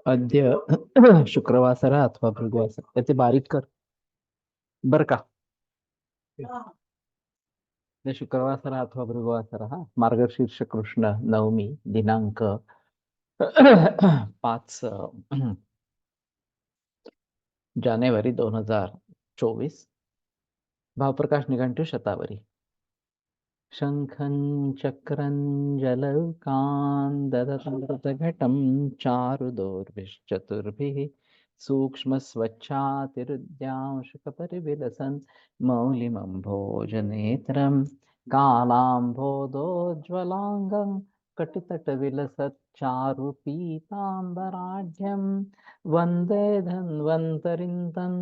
अद्य शुक्रवासर अथवा भृगुवासर ते बारीक कर बर का. ते शुक्रवासर अथवा भृगुवासर हा मार्गशीर्ष कृष्ण नवमी दिनांक 5 जानेवारी 2024. भावप्रकाश निघंटू शतावरी. शंखं चक्रं जलौकान् ददतमृतघटं चारुदोर्भिश्चतुर्भिः सूक्ष्मस्वच्छातिरुद्यांशुकपरिविलसन् मौलिमम्भोजनेत्रं कालाम्भोदोज्ज्वलाङ्गं कटितटविलसच्चारुपीताम्बराढ्यं वन्दे धन्वन्तरिं तं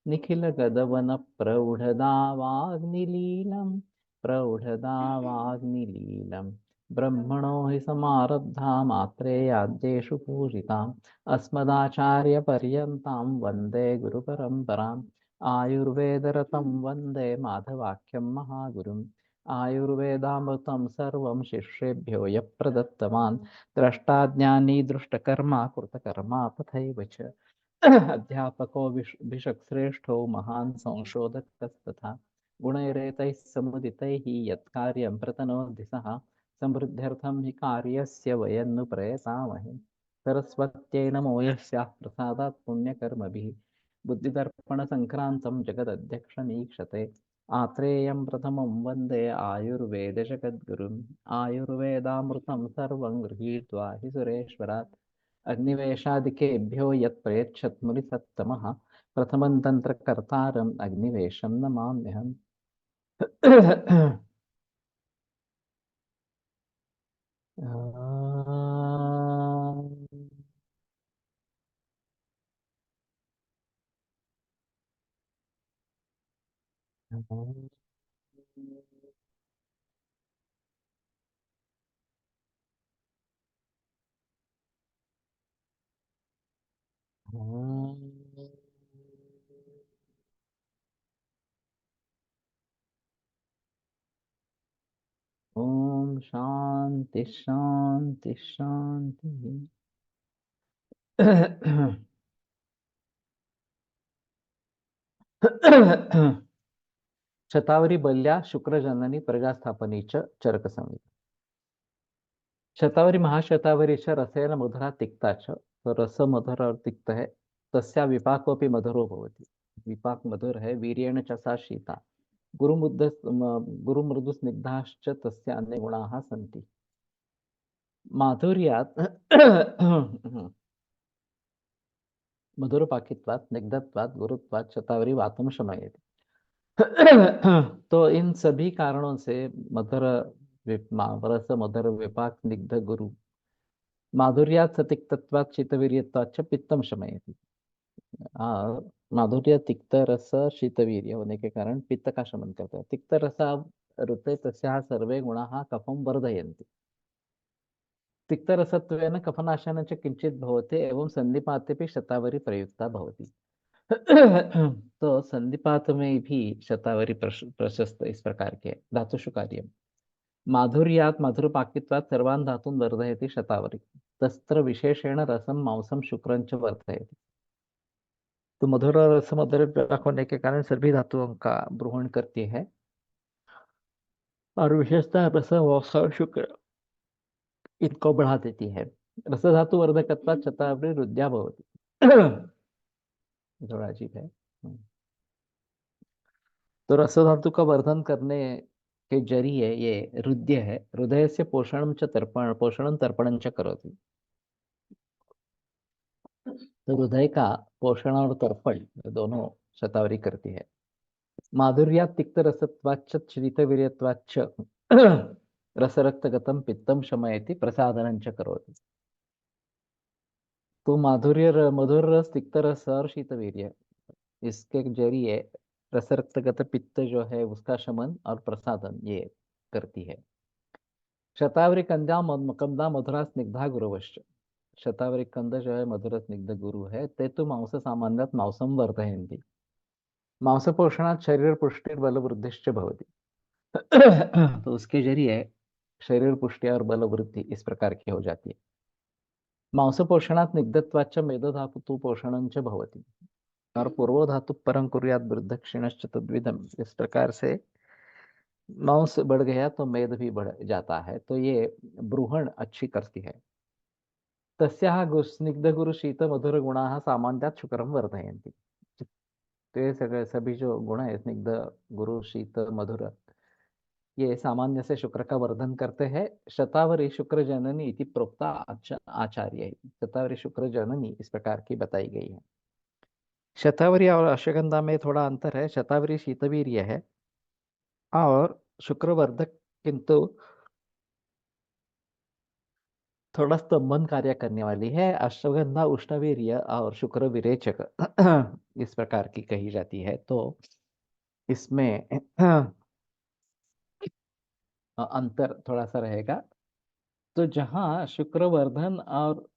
निखिलगदवनप्रौढदावाग्निलीलम् प्रौढदावाग्निलीलम् ब्रह्मणो हि समारब्धा मात्रेयाद्येषु पूजिताम् अस्मदाचार्यपर्यन्तां वन्दे गुरुपरम्पराम् आयुर्वेदरतं वन्दे माधवाख्यं महागुरुम् आयुर्वेदामृतं सर्वं शिष्येभ्यो यः प्रदत्तवान् द्रष्टाज्ञानी दृष्टकर्मा कृतकर्मा तथैव च अध्यापको भिषक्श्रेष्ठो महान् संशोधकस्तथा गुणैरेतैः समुदितैः यत्कार्यं प्रतनोति सः समृद्ध्यर्थं हि कार्यस्य वयं नु प्रयतामहे सरस्वत्यै नमो यस्याः प्रसादात् पुण्यकर्मभिः बुद्धिदर्पणसङ्क्रान्तं जगदध्यक्षमीक्षते आत्रेयं प्रथमं वन्दे आयुर्वेदजगद्गुरुम् आयुर्वेदामृतं सर्वं गृहीत्वा हि सुरेश्वरात् अग्निवेशादिकेभ्यो यत् प्रयच्छत् मुनिसत्तमः प्रथमं तन्त्रकर्तारम् अग्निवेशं नमाम्यहम्. ओम शांति शांति शांति. शतावरी बल्या शुक्रजननी प्रजास्थापनेच चरक संहिता. शतावरी महाशतावरीच्या रसेन मधुरा तिक्ताच. तो रस मधुर और तिक्त है. तस्या विपाकोपि मधुरो भवति. विपाक मधुर है. वीर्येण च सा शीता. गुरुमृदुस्निग्धाश्च तस्य अन्ये गुणाः सन्ति. माधुर्यात् मधुरपाकित्वात् स्निग्धत्वात् गुरुत्वात् शतावरी वातुम शमयति. तो इन सभी कारणों से मधुर रस मधुर विपाक स्निग्ध गुरु माधुर्यात् सतिक्तत्वात् शीतवीर्यत्वाच्च पित्तम शमयति. माधुर्य तिक्त रस शीतवीर्य होने के कारण पित्त का शमन करता है. तिक्त रसा ऋते तस्याः सर्वे गुणाः कफं वर्धयन्ति. तिक्तरसत्वेन कफनाशन च किंचित भवति एवं संधिपाते शतावरी प्रयुक्ता भवति. तो संधिपात में भी शतावरी प्रशस्त इस प्रकार के धातुषु कार्य. माधुर्यात् मधुरपाकित्वात् सर्वान् धातून् वर्धयति शतावरी. तत्र विशेषेण रसम मांसम शुक्रं च वर्धयति. तो मधुर रस मधुर होने के कारण सभी धातुओं का ब्रूहण करती है और विशेषतः रस मांस शुक्र इनको बढ़ा देती है. रस धातु वर्धकत्वात् शतावरी रुद्या भवति. थोड़ा अजीब है. तो रस धातु का वर्धन करने के जरिए ये रुद्य है. हृदय से पोषणं च तर्पण पोषणं तर्पणं च करोति. तो हृदय का पोषण और तर्पण दोनों शतावरी करती है. माधुर्या तिक्त रसत्वाच्च शीतवीर्यत्वाच्च रसरक्तगतं पित्तं शमयति प्रसादनं च करोति. तो माधुर्य मधुर रस तिक्त रस और शीतवीर्य इसके जरिए रसरक्तगत पित्त जो है उसका शमन और प्रसादन ये करती है. शतावरी कंदा कंदा मधुरा स्निग्धा गुरुवश्च. शतावरी कंद जो है मधुर स्निग्ध गुरु है. ते तो मांस सामान्यात मांसम वर्धयन्ति. मांस पोषणात् शरीर पुष्टि बल वृद्धिश्च भवति. तो उसके जरिए शरीर पुष्टि और बल वृद्धि इस प्रकार की हो जाती है. मांसपोषणात् निग्धत्वाच्च मेदधातु पोषणंच भवति। और पूर्वो धातु परं कुर्यात् वृद्धक्षीणश्च तद्विधम, इस प्रकार से मांस बढ़ गया तो मेद भी बढ़ जाता है, तो ये ब्रूहण अच्छी करती है। तस्याः स्निग्ध गुरु शीत मधुर गुणाः सामान्यात् शुक्रम वर्धयन्ति। तो ये सभी जो गुण है, स्निग्ध, गुरु, शीत, मधुर, ये सामान्य से शुक्र का वर्धन करते हैं। शतावरी शुक्र जननी इति प्रोक्ता आचार्य, शतावरी शुक्र जननी इस प्रकार की बताई गई है। शतावरी और अश्वगंधा में थोड़ा अंतर है। शतावरी शीतवीर्य है और शुक्रवर्धक, किंतु थोड़ा स्तंभन कार्य करने वाली है। अश्वगंधा उष्णवीर्य और शुक्र विरेचक इस प्रकार की कही जाती है। तो इसमें अंतर थोड़ा सा रहेगा। तो जहाँ शुक्रवर्धन और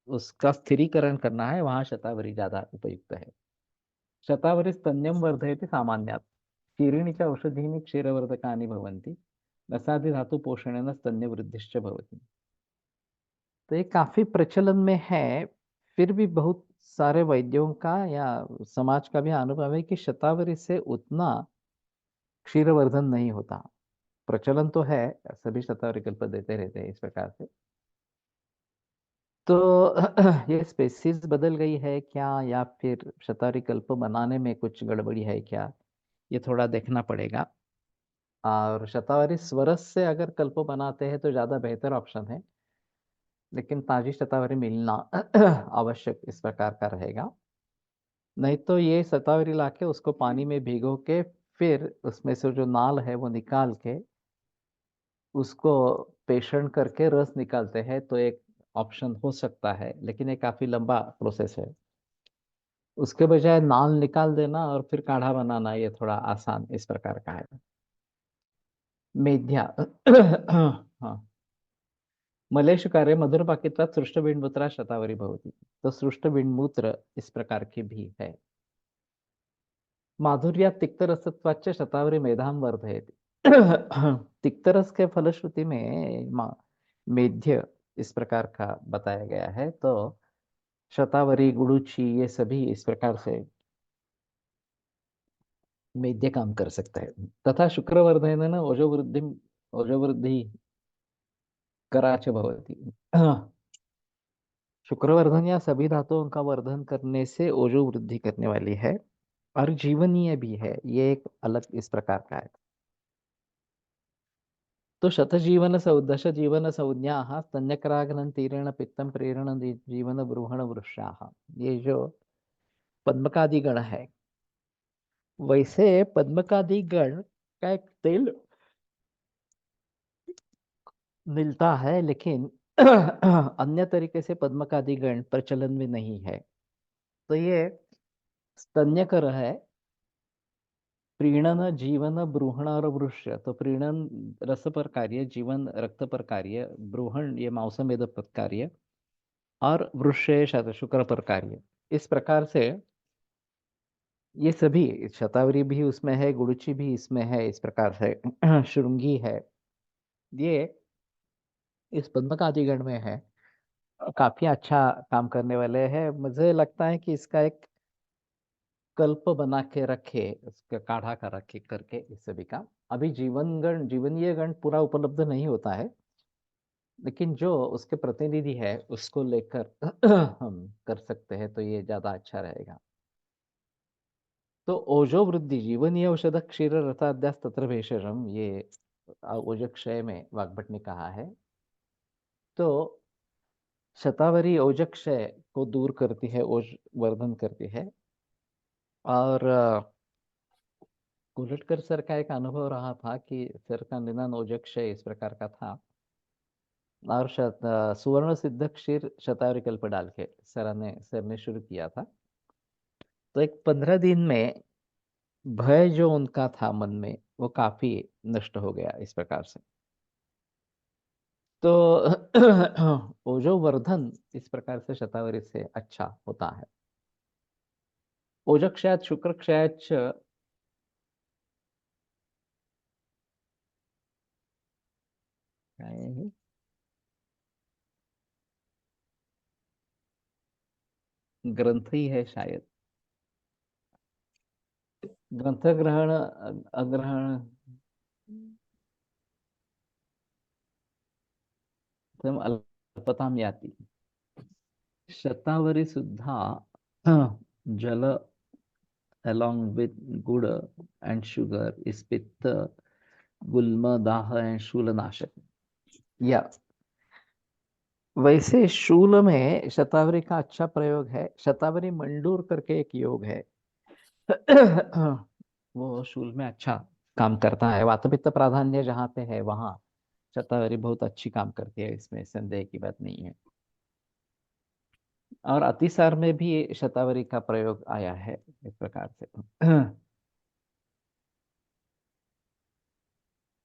उसका स्थिरीकरण करना है, वहां शतावरी ज्यादा उपयुक्त है। शतावरी स्तन्यम वर्धयति सामान्यात्, क्षीरिणी च औषधीनि क्षीरवर्धकानि भवन्ति, रसादि धातु पोषणेन स्तन्य वृद्धिश्च भवति। तो ये काफी प्रचलन में है। फिर भी बहुत सारे वैद्यों का या समाज का भी अनुभव है कि शतावरी से उतना क्षीरवर्धन नहीं होता। प्रचलन तो है, सभी शतावरी कल्प देते रहते हैं इस प्रकार से। तो ये स्पेसीज बदल गई है क्या, या फिर शतावरी कल्प बनाने में कुछ गड़बड़ी है क्या, ये थोड़ा देखना पड़ेगा। और शतावरी स्वरस से अगर कल्प बनाते हैं तो ज्यादा बेहतर ऑप्शन है, लेकिन ताजी शतावरी मिलना आवश्यक इस प्रकार का रहेगा। नहीं तो ये शतावरी लाके उसको पानी में भिगो के फिर उसमें से जो नाल है वो निकाल के उसको पेषण करके रस निकालते हैं, तो एक ऑप्शन हो सकता है, लेकिन ये काफी लंबा प्रोसेस है। उसके बजाय नाल निकाल देना और फिर काढ़ा बनाना, ये थोड़ा आसान इस प्रकार का है। मेध्या हाँ, मलेषु कार्य मधुरपाकित्वात् सृष्टबिंडमूत्रा शतावरी भवति। तो सृष्टबिंडमूत्र इस प्रकार की भी है। माधुर्या तिक्तरसत्वाच्च शतावरी मेधाम वर्धयति। तिक्तरस के फलश्रुति में मेध्य इस प्रकार का बताया गया है। तो शतावरी, गुड़ुची, ये सभी इस प्रकार से मेध्य काम कर सकता है। तथा शुक्रवर्धन ओजो वृद्धि कराच भवति। शुक्रवर्धन या सभी धातुओं का वर्धन करने से ओजो वृद्धि करने वाली है और जीवनीय भी है। ये एक अलग इस प्रकार का है। तो शतजीवन दश जीवन संज्ञा स्तन्यकराग्नं तीरेण पित्तम प्रेरण जीवन ब्रूहण वृषाः, ये जो पद्मकादि गण है, वैसे पद्मकादि गण का एक तेल मिलता है, लेकिन अन्य तरीके से पद्मकादि गण प्रचलन में नहीं है। तो ये स्तन्यकर है। प्रीणन, जीवन, ब्रूहण और वृष्य। तो प्रीणन रस पर कार्य, जीवन रक्त पर कार्य, ब्रूहण ये मांसमेद पर कार्य, और वृष्य शुक्र पर कार्य। इस प्रकार से ये सभी, शतावरी भी उसमें है, गुड़ुची भी इसमें है इस प्रकार से, श्रृंगी है, ये इस पद्मकादि गण में है। काफी अच्छा काम करने वाले हैं। मुझे लगता है कि इसका एक कल्प बना के रखे, उसका काढ़ा का रखे करके इस सभी का। अभी जीवनीय गण पूरा उपलब्ध नहीं होता है, लेकिन जो उसके प्रतिनिधि है उसको लेकर हम कर सकते हैं, तो ये ज्यादा अच्छा रहेगा। तो ओजो वृद्धि जीवनीय औषध क्षीर रसाद्यास तत्र भेषजम, ये ओजक्षय में वाग्भट ने कहा है। तो शतावरी ओजक्षय को दूर करती है, ओज वर्धन करती है। और कुलटकर सर का एक अनुभव रहा था कि सर का निधन ओजक्षय इस प्रकार का था, और सुवर्ण सिद्ध क्षीर शतावरी कल्प डाल के सर ने शुरू किया था। तो एक 15 दिन में भय जो उनका था मन में, वो काफी नष्ट हो गया इस प्रकार से। तो ओजो वर्धन इस प्रकार से शतावरी से अच्छा होता है। ओजक्षयात शुक्र क्षयात क्या है? ग्रंथ ही है शायद। ग्रंथ ग्रहण अग्रहण अल्पताम याति। शतावरी सुद्धा जल along with good and sugar is pitta, gulma, daha and शूलनाशक। या वैसे शूल में शतावरी का अच्छा प्रयोग है। शतावरी मंडूर करके एक योग है। वो शूल में अच्छा काम करता है। वातपित्त प्राधान्य जहाँ पे है वहां शतावरी बहुत अच्छी काम करती है, इसमें संदेह की बात नहीं है। और अतिसार में भी शतावरी का प्रयोग आया है इस प्रकार से।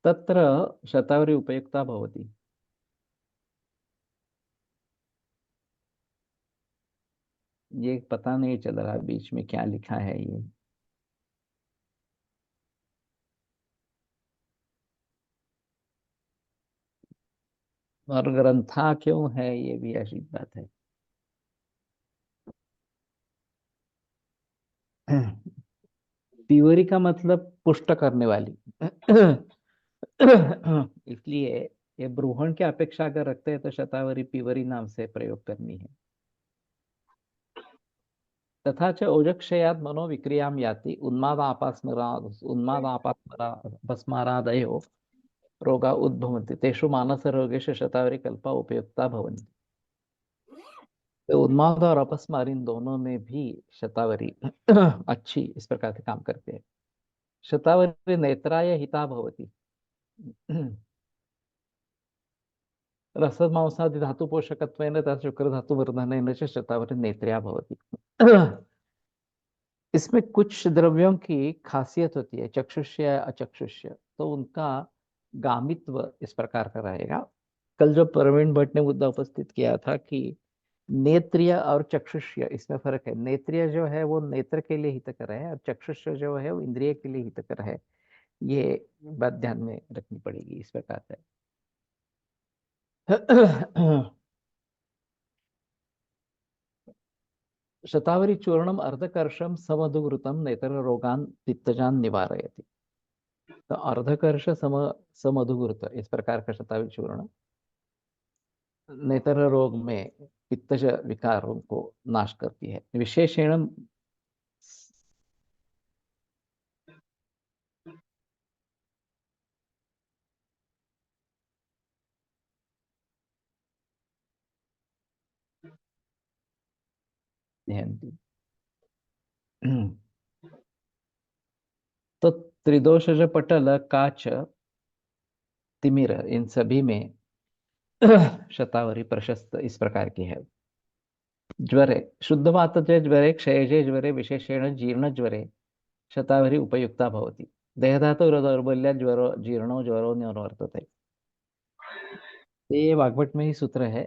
तत्र शतावरी उपयुक्ता भवति। ये पता नहीं चल रहा बीच में क्या लिखा है ये। और ग्रंथा क्यों है ये भी अजीब बात है। पीवरी का मतलब पुष्ट करने वाली। इसलिए ये ब्रूहण की अपेक्षा अगर रखते हैं तो शतावरी पीवरी नाम से प्रयोग करनी है। तथा च ओजक्षयात् मनोविक्रियां याति उन्मादापास्मरादयो रोगा उद्भवन्ति तेषु मानसरोगेषु शतावरी कल्पा उपयुक्ता भवन्ति। तो उन्माद और अपस्मार इन दोनों में भी शतावरी अच्छी इस प्रकार से काम करते हैं। शतावरी नेत्राय हिता भवति। रसमांसादि धातु पोषकत्वेन तथा शुक्र धातु वर्धनेन च शतावरी नेत्र्या भवति। इसमें कुछ द्रव्यों की खासियत होती है, चक्षुष्य अचक्षुष्य, तो उनका गामित्व इस प्रकार का रहेगा। कल जो प्रवीण भट्ट ने मुद्दा उपस्थित किया था कि नेत्रिय और चक्षुष्य इसमें फर्क है। नेत्रिय जो है वो नेत्र के लिए हितकर है और चक्षुष्य जो है वो इंद्रिय के लिए हितकर है। ये बात ध्यान में रखनी पड़ेगी इस प्रकार से। शतावरी चूर्णम अर्धकर्षम समधुघृतम नेत्र रोगान पित्तजान निवारयति। तो अर्धकर्ष समधुघृत इस प्रकार का शतावरी चूर्ण नेत्र रोग में पित्तज विकारों को नाश करती है। विशेषण तो त्रिदोषज पटल काच तिमिर इन सभी में शतावरी प्रशस्त इस प्रकार की है। ज्वरे शुद्ध मातृ ज्वरे क्षयजे ज्वरे विशेषेण जीर्ण ज्वरे शतावरी उपयुक्ता भवति। देहधातु दौर्बल्य ज्वरो जीर्णो ज्वरो न्यूनवर्तते। ये वाग्भट में ही सूत्र है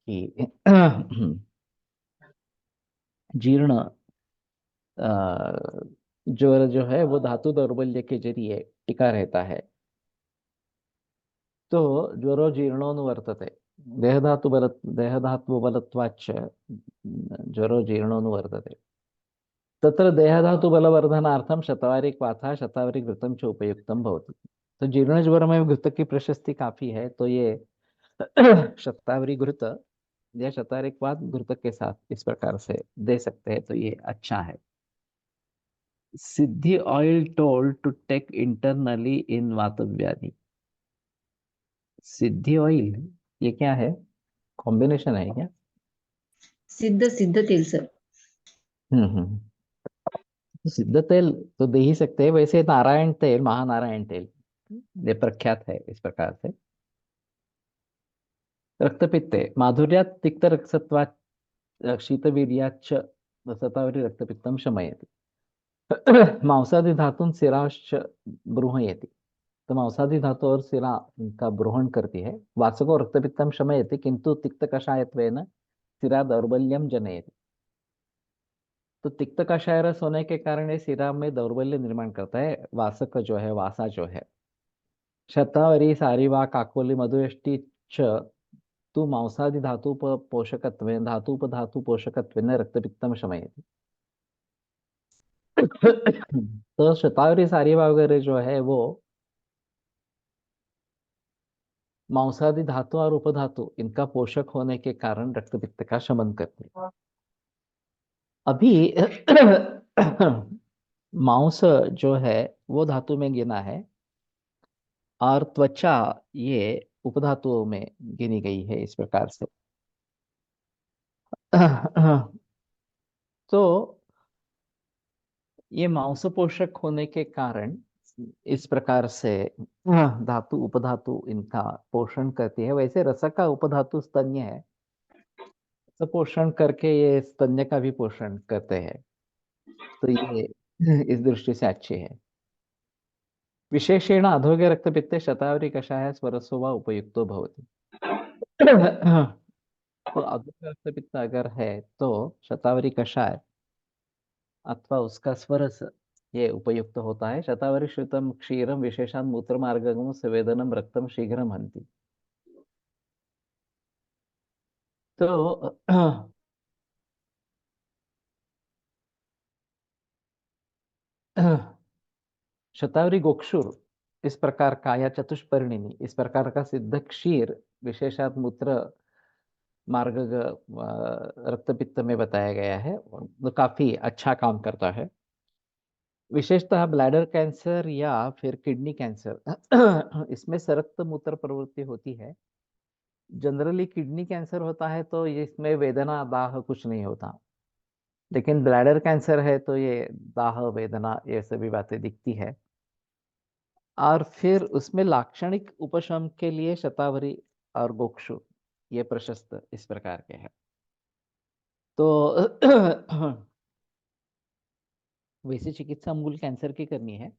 कि जीर्ण ज्वर जो है वो धातु दौर्बल्य के जरिए टिका रहता है। तो ज्वरो जीर्णोनुवर्तते। देहधातु बलत्वाच्च ज्वरो जीर्णोनुवर्तते। तत्र देहधातु बलवर्धनार्थम शतावरी क्वाथा शतावरी घृतम च उपयुक्तम भवति। तो जीर्ण ज्वर में घृत की प्रशस्ति काफी है, तो ये शतावरी घृत या शतावरी क्वाथ घृत के साथ इस प्रकार से दे सकते हैं, तो ये अच्छा है। Siddhi oil told to take internally in वातव्याधि। सिद्धि ऑयल ये क्या है, कॉम्बिनेशन है क्या? सिद्ध सिद्ध तेल सर। हम्म। सिद्ध तेल तो दे ही सकते हैं। वैसे नारायण तेल, महानारायण तेल ये प्रख्यात है इस प्रकार से। रक्तपित्ते माधुर्यात् तिक्त रक्तसत्वात् शीतवीर्याच्च शतावरी रक्तपित्तं शमयति। मांसादि धातुन सिराश्च ब्रूहयति। तो मांसादि धातु और सिरा का ब्रूहण करती है। वासको रक्तपित्तं शमयति किंतु तिक्त कषायत्वेन सिरा दौर्बल्यम जनयति। तो तिक्त कषाय रस होने के कारण ये सिरा में दौर्बल्य निर्माण करता है, वासक जो है, वासा जो है। शतावरी सारी वा काकोली मधुयष्टि च तु मांसादि पोषकत्वेन धातुपधातु पोषकत्वेन रक्तपित्तम शमयति। तो शतावरी सारिवा वगैरह जो है वो मांसादि धातु और उपधातु इनका पोषक होने के कारण रक्तपित्त का शमन करते हैं। अभी मांस जो है वो धातु में गिना है और त्वचा ये उपधातुओं में गिनी गई है इस प्रकार से। तो ये मांस पोषक होने के कारण इस प्रकार से धातु उपधातु इनका पोषण करती है। वैसे रस का उपधातु स्तन्य है, तो पोषण करके ये स्तन्य का भी पोषण करते हैं। तो ये इस दृष्टि से अच्छे है। विशेषेण अधोगे रक्तपित्ते शतावरी कषाय स्वरसो वा उपयुक्तो भवति। तो अधोगे रक्तपित्त अगर है तो शतावरी कषाय अथवा उसका स्वरस ये उपयुक्त होता है। शतावरी श्रुतम क्षीरम विशेषान मूत्रमार्गम संवेदनम रक्तम शीघ्रम हंति। तो शतावरी गोक्षुर इस प्रकार का या चतुष्पर्णिनी इस प्रकार का सिद्ध क्षीर विशेषात मूत्र मार्ग रक्तपित्त में बताया गया है, तो काफी अच्छा काम करता है। विशेषतः ब्लैडर कैंसर या फिर किडनी कैंसर इसमें सरक्त मूत्र प्रवृत्ति होती है। जनरली किडनी कैंसर होता है तो इसमें वेदना दाह कुछ नहीं होता, लेकिन ब्लैडर कैंसर है तो ये दाह वेदना ये सभी बातें दिखती है। और फिर उसमें लाक्षणिक उपशम के लिए शतावरी और गोक्षु ये प्रशस्त इस प्रकार के हैं। तो वैसी चिकित्सा मूल कैंसर की करनी है,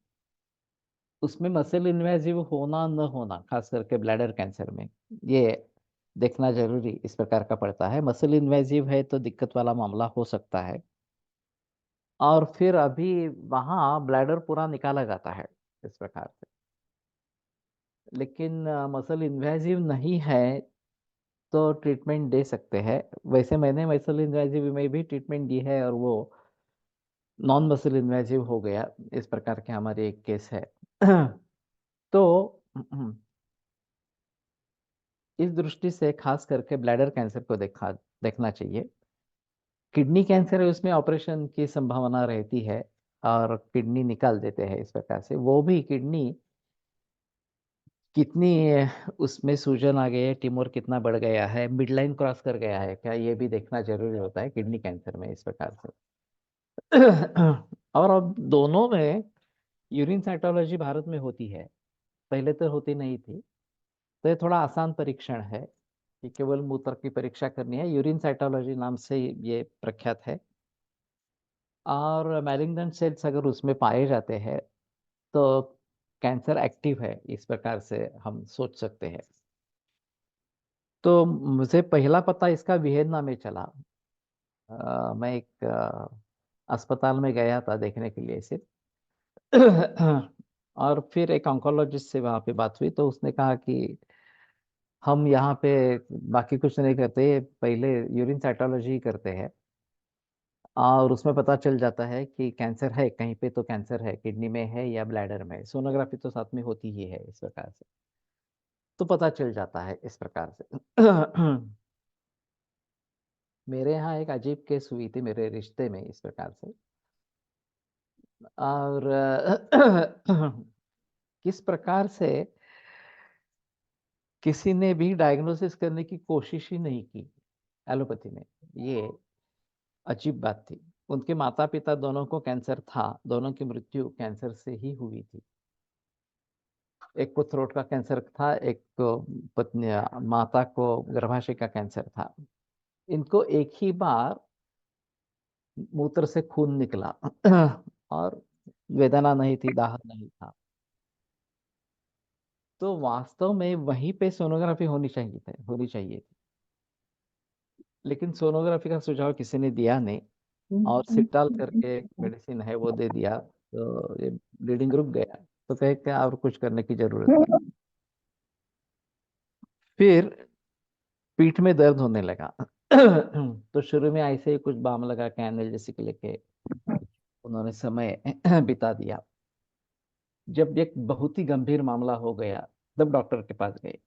उसमें मसल इन्वेजिव होना न होना खास करके ब्लैडर कैंसर में ये देखना जरूरी इस प्रकार का पड़ता है। मसल इन्वेजिव है तो दिक्कत वाला मामला हो सकता है, और फिर अभी वहाँ ब्लैडर पूरा निकाला जाता है इस प्रकार से। लेकिन मसल इन्वेजिव नहीं है तो ट्रीटमेंट दे सकते हैं। वैसे मैंने मसल इन्वेजिव में भी ट्रीटमेंट दी है और वो नॉन मसल इन्वेजिव हो गया। इस प्रकार के हमारे एक केस है। तो इस दृष्टि से खास करके ब्लैडर कैंसर को देखना चाहिए। किडनी कैंसर है उसमें ऑपरेशन की संभावना रहती है और किडनी निकाल देते हैं इस प्रकार से। वो भी किडनी कितनी उसमें सूजन आ गई है, ट्यूमर कितना बढ़ गया है, मिड लाइन क्रॉस कर गया है क्या, ये भी देखना जरूरी होता है किडनी कैंसर में इस प्रकार से। और अब दोनों में यूरिन साइटोलॉजी भारत में होती है, पहले तो होती नहीं थी। तो ये थोड़ा आसान परीक्षण है कि केवल मूत्र की परीक्षा करनी है, यूरिन साइटोलॉजी नाम से ये प्रख्यात है। और मैलिग्नेंट सेल्स अगर उसमें पाए जाते हैं तो कैंसर एक्टिव है इस प्रकार से हम सोच सकते हैं। तो मुझे पहला पता इसका वियेना में चला। मैं एक अस्पताल में गया था देखने के लिए इसे। और फिर एक ऑन्कोलॉजिस्ट से वहाँ पे बात हुई तो उसने कहा कि हम यहाँ पे बाकी कुछ नहीं करते, पहले यूरिन साइटोलॉजी ही करते हैं और उसमें पता चल जाता है कि कैंसर है कहीं पे, तो कैंसर है किडनी में है या ब्लैडर में। सोनोग्राफी तो साथ में होती ही है इस प्रकार से, तो पता चल जाता है इस प्रकार से। मेरे यहाँ एक अजीब केस हुई थी मेरे रिश्ते में इस प्रकार से। और किस प्रकार से किसी ने भी डायग्नोसिस करने की कोशिश ही नहीं की एलोपैथी में, ये अजीब बात थी। उनके माता पिता दोनों को कैंसर था, दोनों की मृत्यु कैंसर से ही हुई थी। एक को थ्रोट का कैंसर था, एक को पत्नी माता को गर्भाशय का कैंसर था। इनको एक ही बार मूत्र से खून निकला और वेदना नहीं थी, दाह नहीं था। तो वास्तव में वहीं पे सोनोग्राफी होनी चाहिए थी, लेकिन सोनोग्राफी का सुझाव किसी ने दिया नहीं और सिटाल करके एक मेडिसिन है वो दे दिया, तो ये ब्लीडिंग रुक गया। तो कहे कि और कुछ करने की जरूरत नहीं। फिर पीठ में दर्द होने लगा। तो शुरू में ऐसे ही कुछ बाम लगा के एनाल्जेसिक लेके उन्होंने समय बिता दिया। जब एक बहुत ही गंभीर मामला हो गया तब डॉक्टर के पास गए।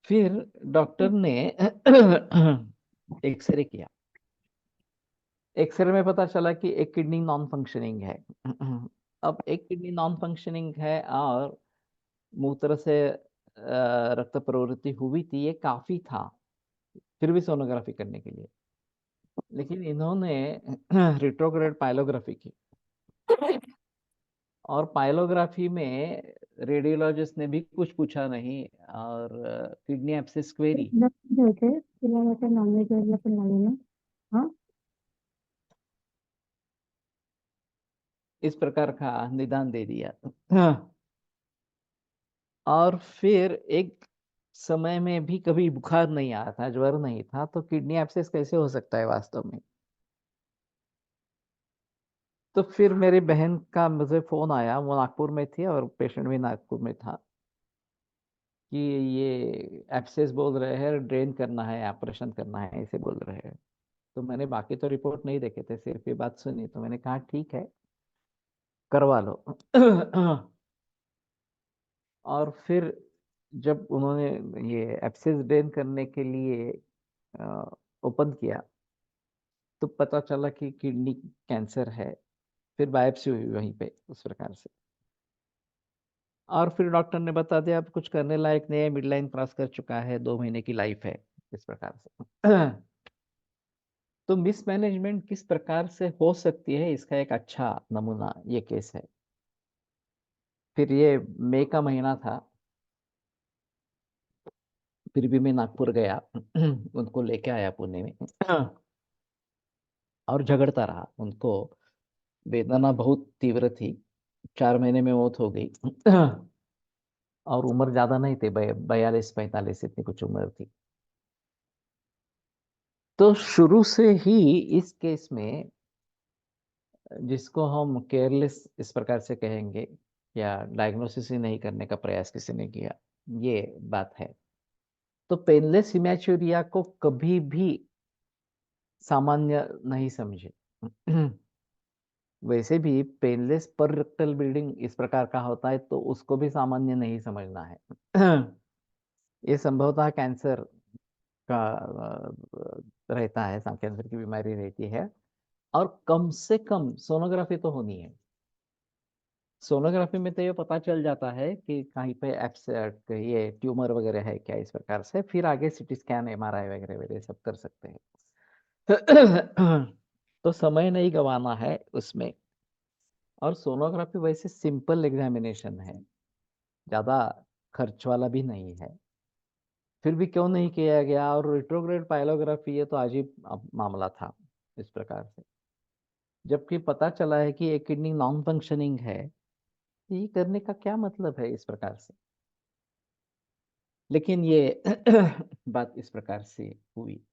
फिर डॉक्टर ने एक्सरे किया। एक्सरे में पता चला कि एक किडनी नॉन फंक्शनिंग है। अब एक किडनी नॉन फंक्शनिंग है और मूत्र से रक्त प्रवृत्ति हुई थी, ये काफी था फिर भी सोनोग्राफी करने के लिए। लेकिन इन्होंने रिट्रोग्रेड पाइलोग्राफी की और पाइलोग्राफी में रेडियोलॉजिस्ट ने भी कुछ पूछा नहीं और किडनी एब्सिस क्वेरी इस प्रकार का निदान दे दिया। और फिर एक समय में भी कभी बुखार नहीं आया था, ज्वर नहीं था, तो किडनी एब्सिस कैसे हो सकता है वास्तव में। तो फिर मेरी बहन का मुझे फोन आया, वो नागपुर में थी और पेशेंट भी नागपुर में था, कि ये एब्सेस बोल रहे हैं, ड्रेन करना है, ऑपरेशन करना है, ऐसे बोल रहे हैं। तो मैंने बाकी तो रिपोर्ट नहीं देखे थे, सिर्फ ये बात सुनी, तो मैंने कहा ठीक है करवा लो। और फिर जब उन्होंने ये एब्सेस ड्रेन करने के लिए ओपन किया तो पता चला कि किडनी कैंसर है। फिर बायोप्सी हुई वहीं पे उस प्रकार से। और फिर डॉक्टर ने बता दिया अब कुछ करने लायक नहीं है, मिड लाइन क्रॉस कर चुका है, 2 महीने की लाइफ है, इस प्रकार से। तो मिसमैनेजमेंट किस प्रकार से हो सकती है इसका एक अच्छा नमूना ये केस है। फिर ये मई का महीना था, फिर भी मैं नागपुर गया। उनको लेके आया पुणे में। और झगड़ता रहा, उनको वेदना बहुत तीव्र थी, 4 महीने में मौत हो गई। और उम्र ज्यादा नहीं थी, 42-45 इतनी कुछ उम्र थी। तो शुरू से ही इस केस में, जिसको हम केयरलेस इस प्रकार से कहेंगे, या डायग्नोसिस ही नहीं करने का प्रयास किसी ने किया, ये बात है। तो पेनलेस हिमैचुरिया को कभी भी सामान्य नहीं समझे। वैसे भी पेनलेस पर रेक्टल ब्लीडिंग इस प्रकार का होता है तो उसको भी सामान्य नहीं समझना है। ये संभवतः कैंसर का रहता है, कैंसर की बीमारी रहती है, और कम से कम सोनोग्राफी तो होनी है। सोनोग्राफी में तो ये पता चल जाता है कि कहीं पे एब्सेट ये ट्यूमर वगैरह है क्या, इस प्रकार से फिर आगे सीटी स्कैन, एमआरआई वगैरह वगैरह सब कर सकते हैं। तो समय नहीं गंवाना है उसमें। और सोनोग्राफी वैसे सिंपल एग्जामिनेशन है, ज्यादा खर्च वाला भी नहीं है, फिर भी क्यों नहीं किया गया। और रिट्रोग्रेड पाइलोग्राफी ये तो अजीब मामला था इस प्रकार से, जबकि पता चला है कि एक किडनी नॉन फंक्शनिंग है, ये करने का क्या मतलब है इस प्रकार से। लेकिन ये बात इस प्रकार से हुई।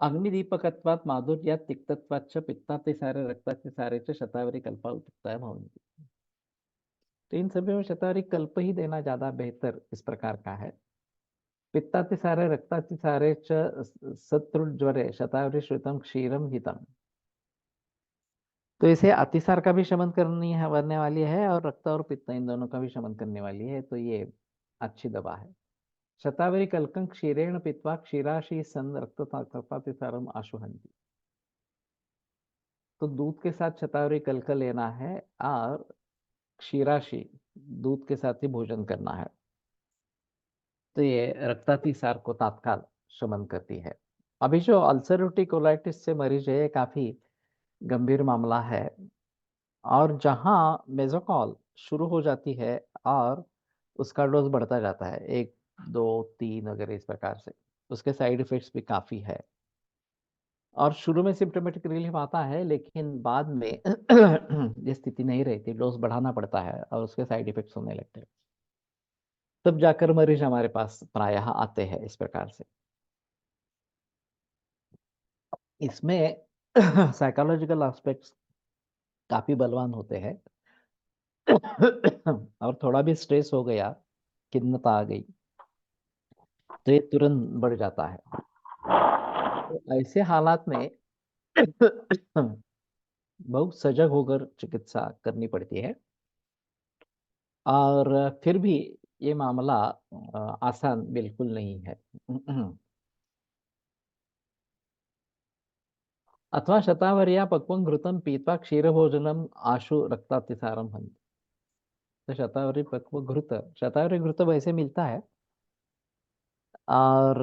अग्निदीपकत्वात् माधुर्यात् तिक्तत्वाच्च पित्तातिसारे रक्तातिसारे च शतावरी कल्पा उत्थिताः भवन्ति। तो इन सभी में शतावरी कल्प ही देना ज्यादा बेहतर इस प्रकार का है। पित्तातिसारे रक्तातिसारे च शत्रुज्वरे शतावरी श्रुतम क्षीरम हितम। तो इसे अतिसार का भी शमन करने वाली है और रक्त और पित्त इन दोनों का भी शमन करने वाली है, तो ये अच्छी दवा है। शतावरी कल्कं क्षीरेण पीत्वा क्षीराशी सन रक्ततातिसारम आशुहंति। तो दूध के साथ शतावरी कल्क लेना है और क्षीराशी दूध के साथ ही भोजन करना है, तो ये रक्तातिसार को तात्काल शमन करती है। अभी जो अल्सरेटिव कोलाइटिस से मरीज है, ये काफी गंभीर मामला है, और जहाँ मेजोकॉल शुरू हो जाती है और उसका डोज बढ़ता जाता है, 1, 2, 3 वगैरह इस प्रकार से, उसके साइड इफेक्ट्स भी काफी है। और शुरू में सिम्टोमेटिक रिलीफ आता है, लेकिन बाद में ये स्थिति नहीं रहती, डोज बढ़ाना पड़ता है और उसके साइड इफेक्ट्स होने लगते हैं। तब जाकर मरीज हमारे पास प्रायः आते हैं इस प्रकार से। इसमें साइकोलॉजिकल एस्पेक्ट्स काफी बलवान होते हैं। और थोड़ा भी स्ट्रेस हो गया, खिन्नता आ गई, तो ये तुरंत बढ़ जाता है। तो ऐसे हालात में बहुत सजग होकर चिकित्सा करनी पड़ती है। और फिर भी ये मामला आसान बिल्कुल नहीं है। अथवा शतावर्या पक्वं घृतं पीत्वा क्षीरभोजनम आशु रक्तातिसारम हन्ति। तो शतावरी पक्व घृत, शतावरी घृत वैसे मिलता है और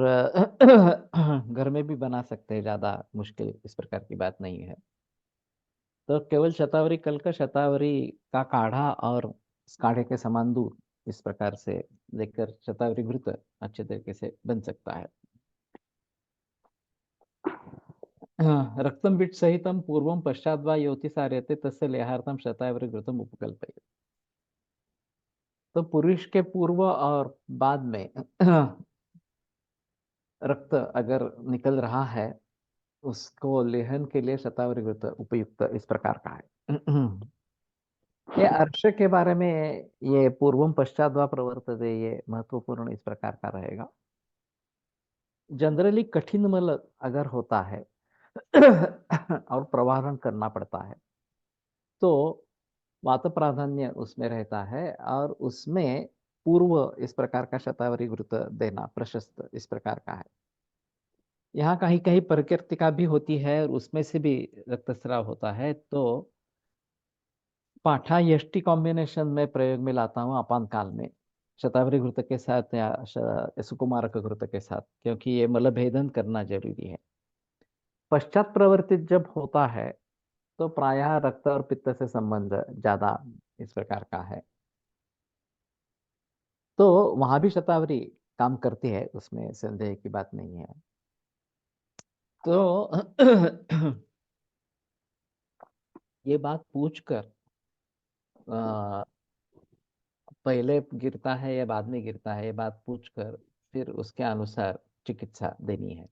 घर में भी बना सकते हैं, ज्यादा मुश्किल इस प्रकार की बात नहीं है। तो केवल शतावरी कल का शतावरी का काढ़ा और इस काढ़े के समान दूध इस प्रकार से लेकर शतावरी घृत अच्छे तरीके से बन सकता है। रक्तम बिट सहितम पूर्वम पश्चात वा योति सार्यते तस्य लेहार्थम शतावरी घृतम उपकल्पये। तो पुरुष के पूर्व और बाद में रक्त अगर निकल रहा है, उसको लेहन के लिए शतावरी घृत उपयुक्त इस प्रकार का है। ये अर्श के बारे में, ये पूर्वम पश्चात वा प्रवर्तते, ये महत्वपूर्ण इस प्रकार का रहेगा। जनरली कठिन मल अगर होता है और प्रवारण करना पड़ता है, तो वात प्राधान्य उसमें रहता है और उसमें पूर्व इस प्रकार का शतावरी घृत देना प्रशस्त इस प्रकार का है। यहाँ कहीं कहीं प्रकृतिका भी होती है और उसमें से भी रक्तस्राव होता है, तो पाठा यष्टि कॉम्बिनेशन में प्रयोग में लाता हूँ आपान काल में, शतावरी घृत के साथ या सुकुमारक घृत के साथ, क्योंकि ये मलभेदन करना जरूरी है। पश्चात प्रवर्तित जब होता है तो प्रायः रक्त और पित्त से संबंध ज्यादा इस प्रकार का है, तो वहां भी शतावरी काम करती है, उसमें संदेह की बात नहीं है। तो ये बात पूछकर पहले गिरता है या बाद में गिरता है, ये बात पूछकर फिर उसके अनुसार चिकित्सा देनी है।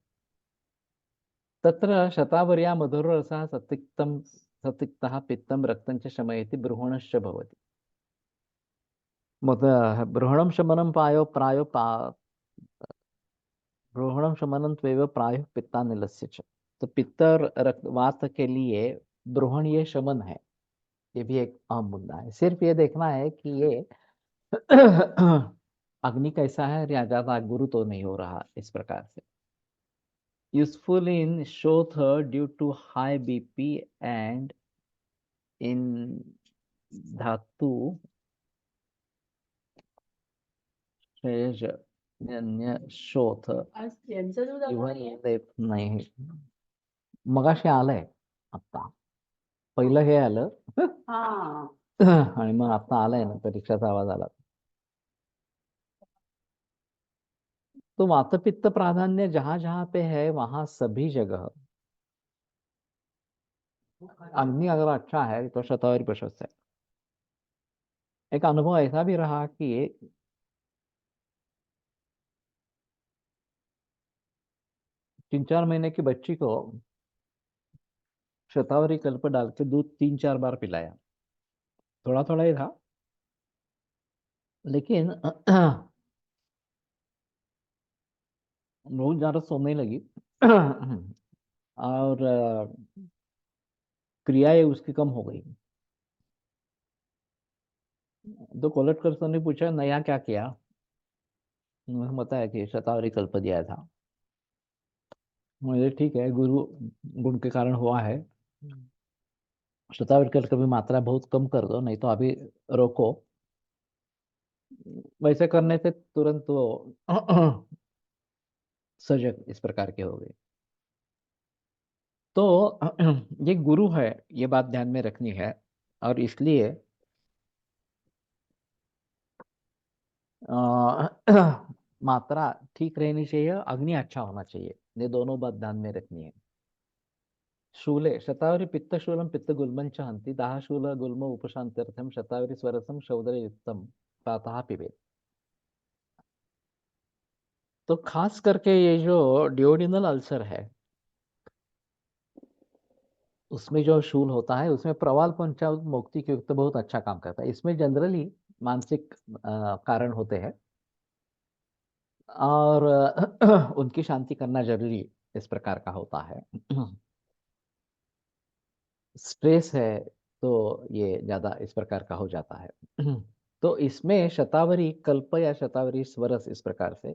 तत्र शतावर्या मधुररसः सतिक्तः पित्तं रक्तं च शमयति बृहणश्च भवति। बृहणं शमनं बृहणं शमनं त्वेव प्रायुः पित्तानिलस्य च। तो पित्त और रक्त वात के लिए ब्रूहण ये शमन है, ये भी एक अहम मुद्दा है। सिर्फ ये देखना है कि ये अग्नि कैसा है या ज्यादा गुरु तो नहीं हो रहा इस प्रकार से। यूजफुल इन शोथ due to high BP and in धातु शोथ इव्हन नाही, मगाशी आलंय, आता पहिलं हे आलं आणि मग आता आलंय ना, परीक्षाचा आवाज आला। तो वात पित्त प्राधान्य जहां जहां पे है वहां सभी जगह अग्नि अगर अच्छा है तो शतावरी प्रशस्त है। एक अनुभव ऐसा भी रहा कि 3-4 महीने की बच्ची को शतावरी कल्प डाल के दूध 3-4 बार पिलाया। थोड़ा थोड़ा ही था, लेकिन बहुत ज्यादा सोने लगी और क्रियाएं उसकी कम हो गई। तो कोलटकर सर ने पूछा नया क्या किया, उन्होंने बताया कि शतावरी कल्प दिया था। मुझे ठीक है, गुरु गुण के कारण हुआ है, शतावरी कल्प की मात्रा बहुत कम कर दो, नहीं तो अभी रोको। वैसे करने से तुरंत वो सजग इस प्रकार के हो गए। तो ये गुरु है, ये बात ध्यान में रखनी है। और इसलिए मात्रा ठीक रहनी चाहिए, अग्नि अच्छा होना चाहिए, ये दोनों बात ध्यान में रखनी है। शूले शतावरी पित्त शूलम पित्त गुल्मं च हन्ति दाह शूल गुल्म उपशांत्यर्थम शतावरी स्वरसम शौदर युक्तम प्रातः पिबेत। तो खास करके ये जो डिओडिनल अल्सर है, उसमें जो शूल होता है उसमें प्रवाल पंचामृत मुक्ति के युक्त बहुत अच्छा काम करता है। इसमें जनरली मानसिक कारण होते हैं, और उनकी शांति करना जरूरी इस प्रकार का होता है। स्ट्रेस है तो ये ज्यादा इस प्रकार का हो जाता है। तो इसमें शतावरी कल्प या शतावरी स्वरस इस प्रकार से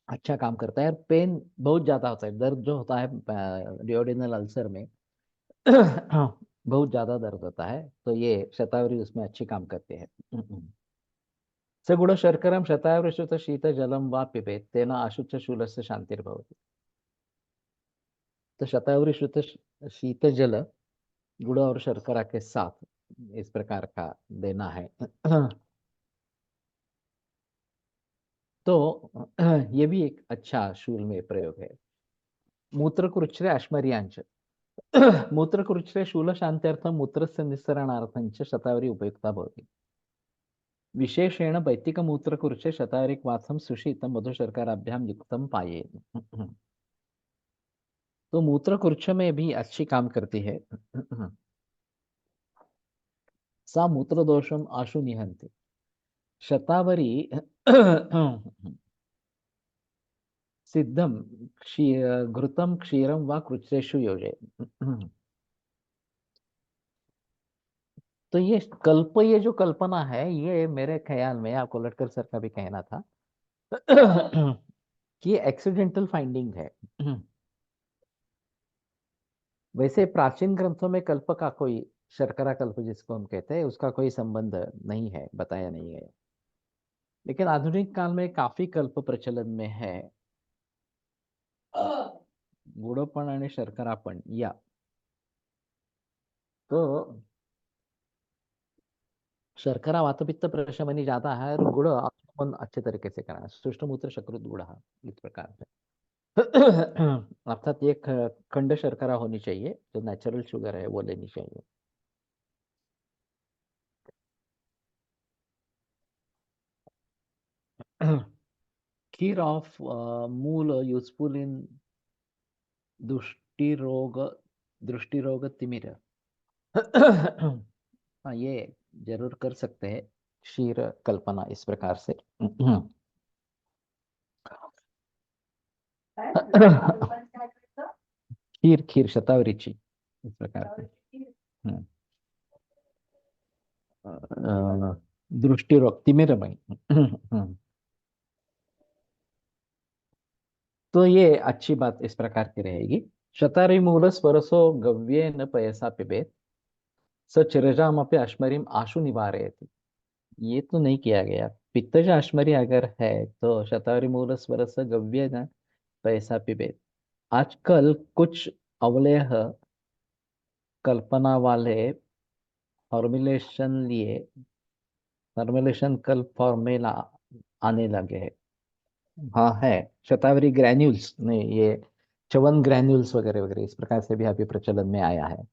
अच्छा काम करता है। और पेन बहुत ज्यादा होता है, दर्द जो होता है डिओडिनल अल्सर में बहुत ज्यादा दर्द होता है, तो ये शतावरी उसमें अच्छी काम करते हैं। सगुण शर्करम शतावरी शुद्ध शीत जलम वा पिबेत तेना अशुच्च शूलस्य शांतिर्भवति। तो शतावरी शुद्ध शीत जल गुड़ और शर्करा के साथ इस प्रकार का देना है। तो ये भी एक अच्छा शूल में प्रयोग है। मूत्रकुरुच्रे अश्मर्यांच मूत्रकुरुच्रे शूलशान्त्यर्थं मूत्रस्य निस्सरणार्थं च शतावरी उपयुक्ता भवति। विशेषेण वैदिकमूत्रकुरुचे शतावरीक्वाथं सुशीतं मधुशर्कराभ्यां युक्तं पायेत्। तो मूत्रकुरुच में भी अच्छी काम करती है। सा मूत्रदोषम आशु निहंति। शतावरी सिद्धम घृतम क्षीरम व कृच्छ्रेषु योजे। तो ये जो कल्पना है, ये मेरे ख्याल में आपको लटकर सर का भी कहना था कि एक्सीडेंटल फाइंडिंग है। वैसे प्राचीन ग्रंथों में कल्प का कोई शर्करा कल्प जिसको हम कहते हैं उसका कोई संबंध नहीं है, बताया नहीं है। लेकिन आधुनिक काल में काफी कल्प प्रचलन में है। गुड़पण आणि शर्करापण या तो शर्करा वातपित्त प्रशमनी जाता है और गुड़ आत्मन अच्छे तरीके से करना है। सुष्टमूत्र शक्रु गुड़ इस प्रकार से। अर्थात एक खंड शर्करा होनी चाहिए, जो नेचुरल शुगर है वो लेनी चाहिए। खीर ऑफ मूल यूजफुल इन दृष्टि रोग तिमिर। हाँ, ये जरूर कर सकते हैं क्षीर कल्पना इस प्रकार से। खीर खीर शतावरीची इस प्रकार से। हम्म। दृष्टि रोग तिमिरमय। तो ये अच्छी बात इस प्रकार की रहेगी। शतारी मूल स्वरसो गव्ये न पयसा पिबेत स चिरजाम अपे अश्मरीम आशु निवारयति। ये तो नहीं किया गया। पित्तज अश्मरी अगर है तो शतारी मूल स्वरस गव्य न पैसा पिबेत। आजकल कुछ अवलेह कल्पना वाले फॉर्मुलेशन कल फॉर्मेला आने लगे हैं। हाँ है, शतावरी ग्रैन्यूल्स नहीं, ये च्यवन ग्रैन्यूल्स वगैरह वगैरह इस प्रकार से भी अभी प्रचलन में आया है।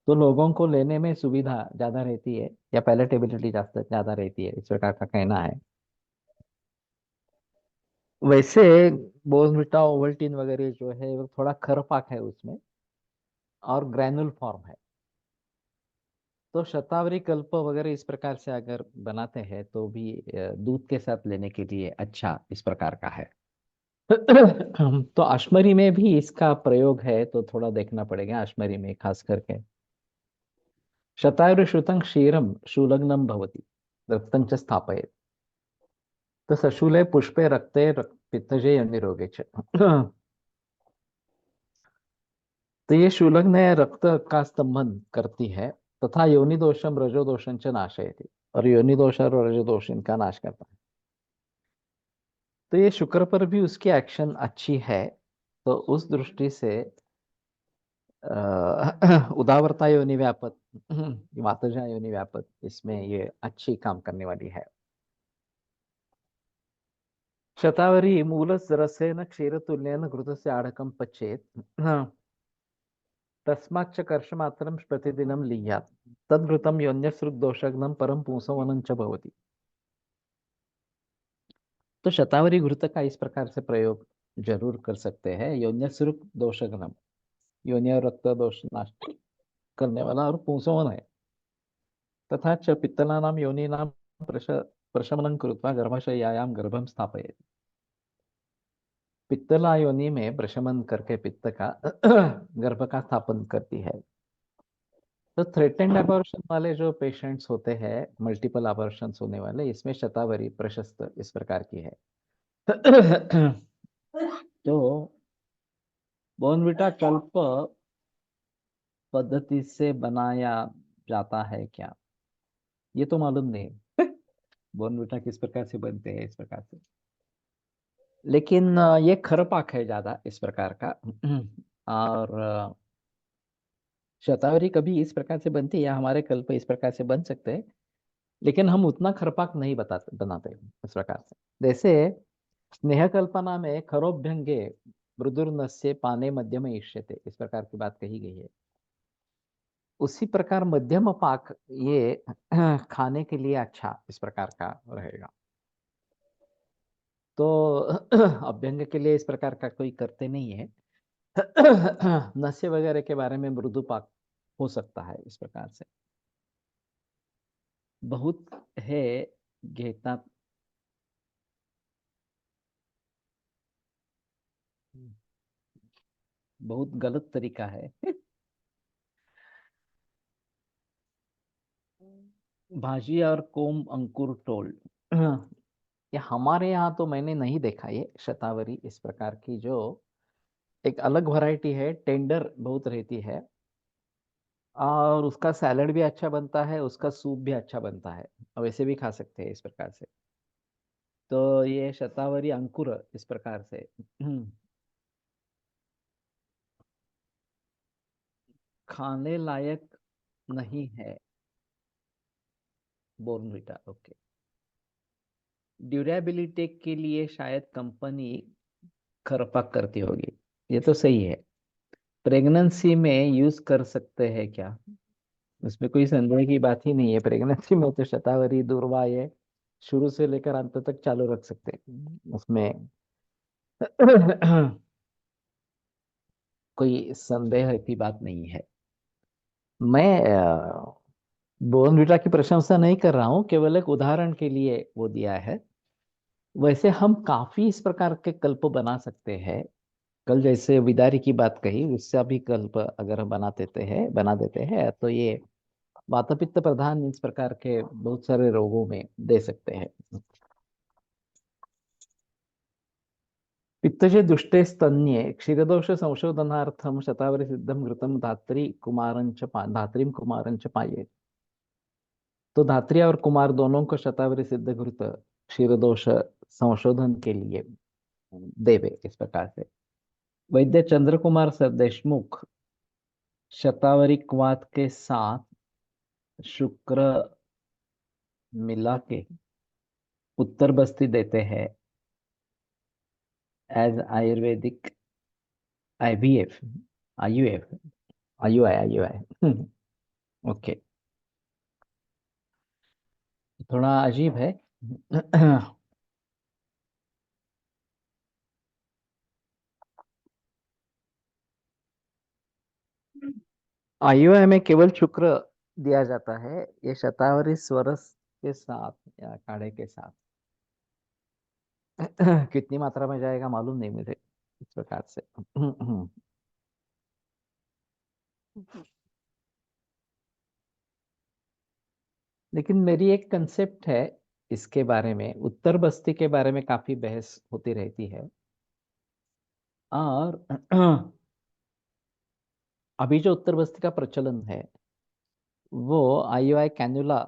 तो लोगों को लेने में सुविधा ज्यादा रहती है या पैलेटेबिलिटी ज्यादा रहती है, इस प्रकार का कहना है। वैसे बोर्नविटा ओवल्टीन वगैरह जो है वो थोड़ा खरपाक है उसमें और ग्रैनुल फॉर्म है। तो शतावरी कल्प वगैरह इस प्रकार से अगर बनाते हैं तो भी दूध के साथ लेने के लिए अच्छा इस प्रकार का है। तो अश्मरी में भी इसका प्रयोग है, तो थोड़ा देखना पड़ेगा अश्मरी में खास करके। शतावरी श्रुतं क्षीरं शूलग्नं भवति रक्तं च स्थापयेत्। तो सशूले पुष्पे रक्ते पित्तजे निरोगे च। तो ये शूलग्न रक्त का स्तंभन करती है तथा योनि दोषम रजो दोषं च नाशयति। और योनि दोष और रजो दोष इनका नाश करता है। तो ये शुक्र पर भी उसकी एक्शन अच्छी है। तो उस दृष्टि से उदावरता योनि व्यापत मातजा योनि व्यापत इसमें ये अच्छी काम करने वाली है। शतावरी मूलस रसेन क्षीरतुल्येन घृतस्य आढ़कं पचेत् तस्माच्च कर्षमात्रं प्रतिदिनं लीयात् तद्घृतं योन्यसृग्दोषघ्नं परं पुंसवनं च भवति। तो शतावरी घृत का इस प्रकार से प्रयोग जरूर कर सकते हैं। योन्यसृग दोषघ्नम, योनि और रक्त दोष नाश करने वाला और पुंसवन है। तथा च पित्तलानां योनिनां प्रशमनं कृत्वा गर्भाशय्यायां गर्भं स्थापयति। पित्तला योनि में प्रशमन करके पित्त का गर्भ का स्थापन करती है। तो थ्रेटेंड अबॉर्शन वाले जो पेशेंट्स होते हैं, मल्टीपल अबॉर्शन होने वाले, इसमें शतावरी प्रशस्त इस प्रकार की है। तो बोर्नविटा कल्प पद्धति से बनाया जाता है क्या, ये तो मालूम नहीं। बोर्नविटा किस प्रकार से बनते हैं इस प्रकार से, लेकिन ये खरपाक है ज्यादा इस प्रकार का। और शतावरी कभी इस प्रकार से बनती है या हमारे कल्प इस प्रकार से बन सकते हैं, लेकिन हम उतना खरपाक नहीं बनाते इस प्रकार से। जैसे स्नेह कल्पना में खरोभ्यंगे मृदुर्नस्य पाने मध्यम इष्यते, इस प्रकार की बात कही गई है। उसी प्रकार मध्यम पाक ये खाने के लिए अच्छा इस प्रकार का रहेगा। तो अभ्यंग के लिए इस प्रकार का कोई करते नहीं है। नस्य वगैरह के बारे में मृदु पाक हो सकता है इस प्रकार से। बहुत है घेता, बहुत गलत तरीका है। भाजी और कोम अंकुर टोल, ये हमारे यहाँ तो मैंने नहीं देखा ये शतावरी इस प्रकार की। जो एक अलग वैरायटी है, टेंडर बहुत रहती है, और उसका सैलड भी अच्छा बनता है, उसका सूप भी अच्छा बनता है, वैसे भी खा सकते हैं इस प्रकार से। तो ये शतावरी अंकुर इस प्रकार से खाने लायक नहीं है बोर्नविटा। ओके, ड्यूरेबिलिटी के लिए शायद कंपनी खरपाक करती होगी, ये तो सही है। प्रेगनेंसी में यूज कर सकते हैं क्या, उसमें कोई संदेह की बात ही नहीं है। प्रेगनेंसी में तो शतावरी दूरवा ये शुरू से लेकर अंत तक चालू रख सकते हैं, उसमें कोई संदेह की बात नहीं है। मैं बोर्नविटा की प्रशंसा नहीं कर रहा हूँ, केवल एक उदाहरण के लिए वो दिया है। वैसे हम काफी इस प्रकार के कल्प बना सकते हैं। कल जैसे विदारी की बात कही, उससे भी कल्प अगर बना देते हैं तो ये वात पित्त प्रधान इस प्रकार के बहुत सारे रोगों में दे सकते हैं। पित्तजे दुष्टे स्तन्ये क्षीरदोष संशोधनार्थम शतावरी सिद्धम घृतम धात्रीं कुमारंच पाये। तो धात्री और कुमार दोनों को शतावरी सिद्ध घृत क्षीरदोष संशोधन के लिए देवे इस प्रकार से। वैद्य चंद्र कुमार सर देशमुख शतावरी क्वाथ के साथ शुक्र मिला के उत्तर बस्ती देते हैं as Ayurvedic IVF, IUF, IUI. Okay, थोड़ा अजीब है। आईयूआई में केवल शुक्र दिया जाता है, ये शतावरी स्वरस के साथ या काढ़े के साथ कितनी मात्रा में जाएगा मालूम नहीं मुझे इस प्रकार से। लेकिन मेरी एक कंसेप्ट है इसके बारे में, उत्तर बस्ती के बारे में काफी बहस होती रहती है। और अभी जो उत्तर बस्ती का प्रचलन है वो आईयूआई कैन्युला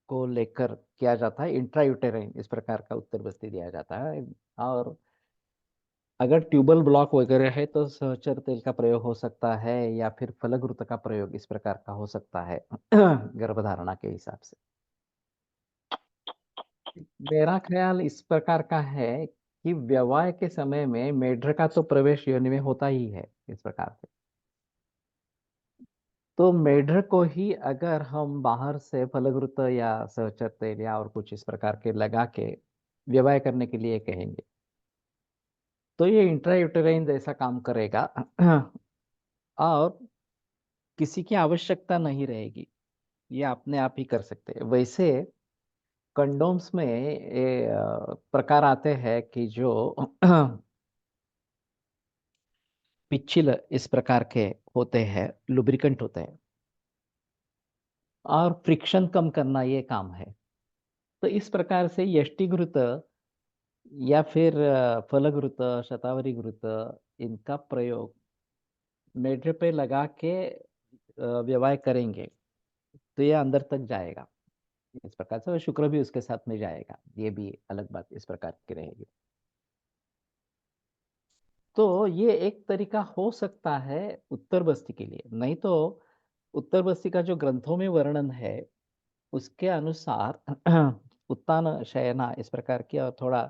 को लेकर किया जाता है, इंट्रायूटेराइन इस प्रकार का उत्तर बस्ती दिया जाता है। और अगर ट्यूबल ब्लॉक वगैरह है तो सहचर तेल का प्रयोग हो सकता है, या फिर फलघृत का प्रयोग इस प्रकार का हो सकता है गर्भधारणा के हिसाब से। मेरा ख्याल इस प्रकार का है कि व्यवहार के समय में मेढ्र का तो प्रवेश योनि में होता ही है इस प्रकार से। तो मेढ्र को ही अगर हम बाहर से फलघृत या सहचर तेल या और कुछ इस प्रकार के लगा के व्यवहार करने के लिए कहेंगे, तो ये इंट्रायूटेराइन जैसा काम करेगा। और किसी की आवश्यकता नहीं रहेगी, ये अपने आप ही कर सकते हैं। वैसे कंडोम्स में ये प्रकार आते हैं कि जो पिच्छिल इस प्रकार के होते हैं, लुब्रिकेंट होते हैं, और फ्रिक्शन कम करना ये काम है। तो इस प्रकार से यष्टिघृत या फिर फलघृत, शतावरी घृत, इनका प्रयोग मेढे पे लगा के व्यवहार करेंगे तो ये अंदर तक जाएगा। इस प्रकार से, और शुक्र भी उसके साथ में जाएगा, ये भी अलग बात इस प्रकार की रहेगी। तो ये एक तरीका हो सकता है उत्तर बस्ती के लिए। नहीं तो उत्तर बस्ती का जो ग्रंथों में वर्णन है उसके अनुसार उत्तान शयना इस प्रकार की, और थोड़ा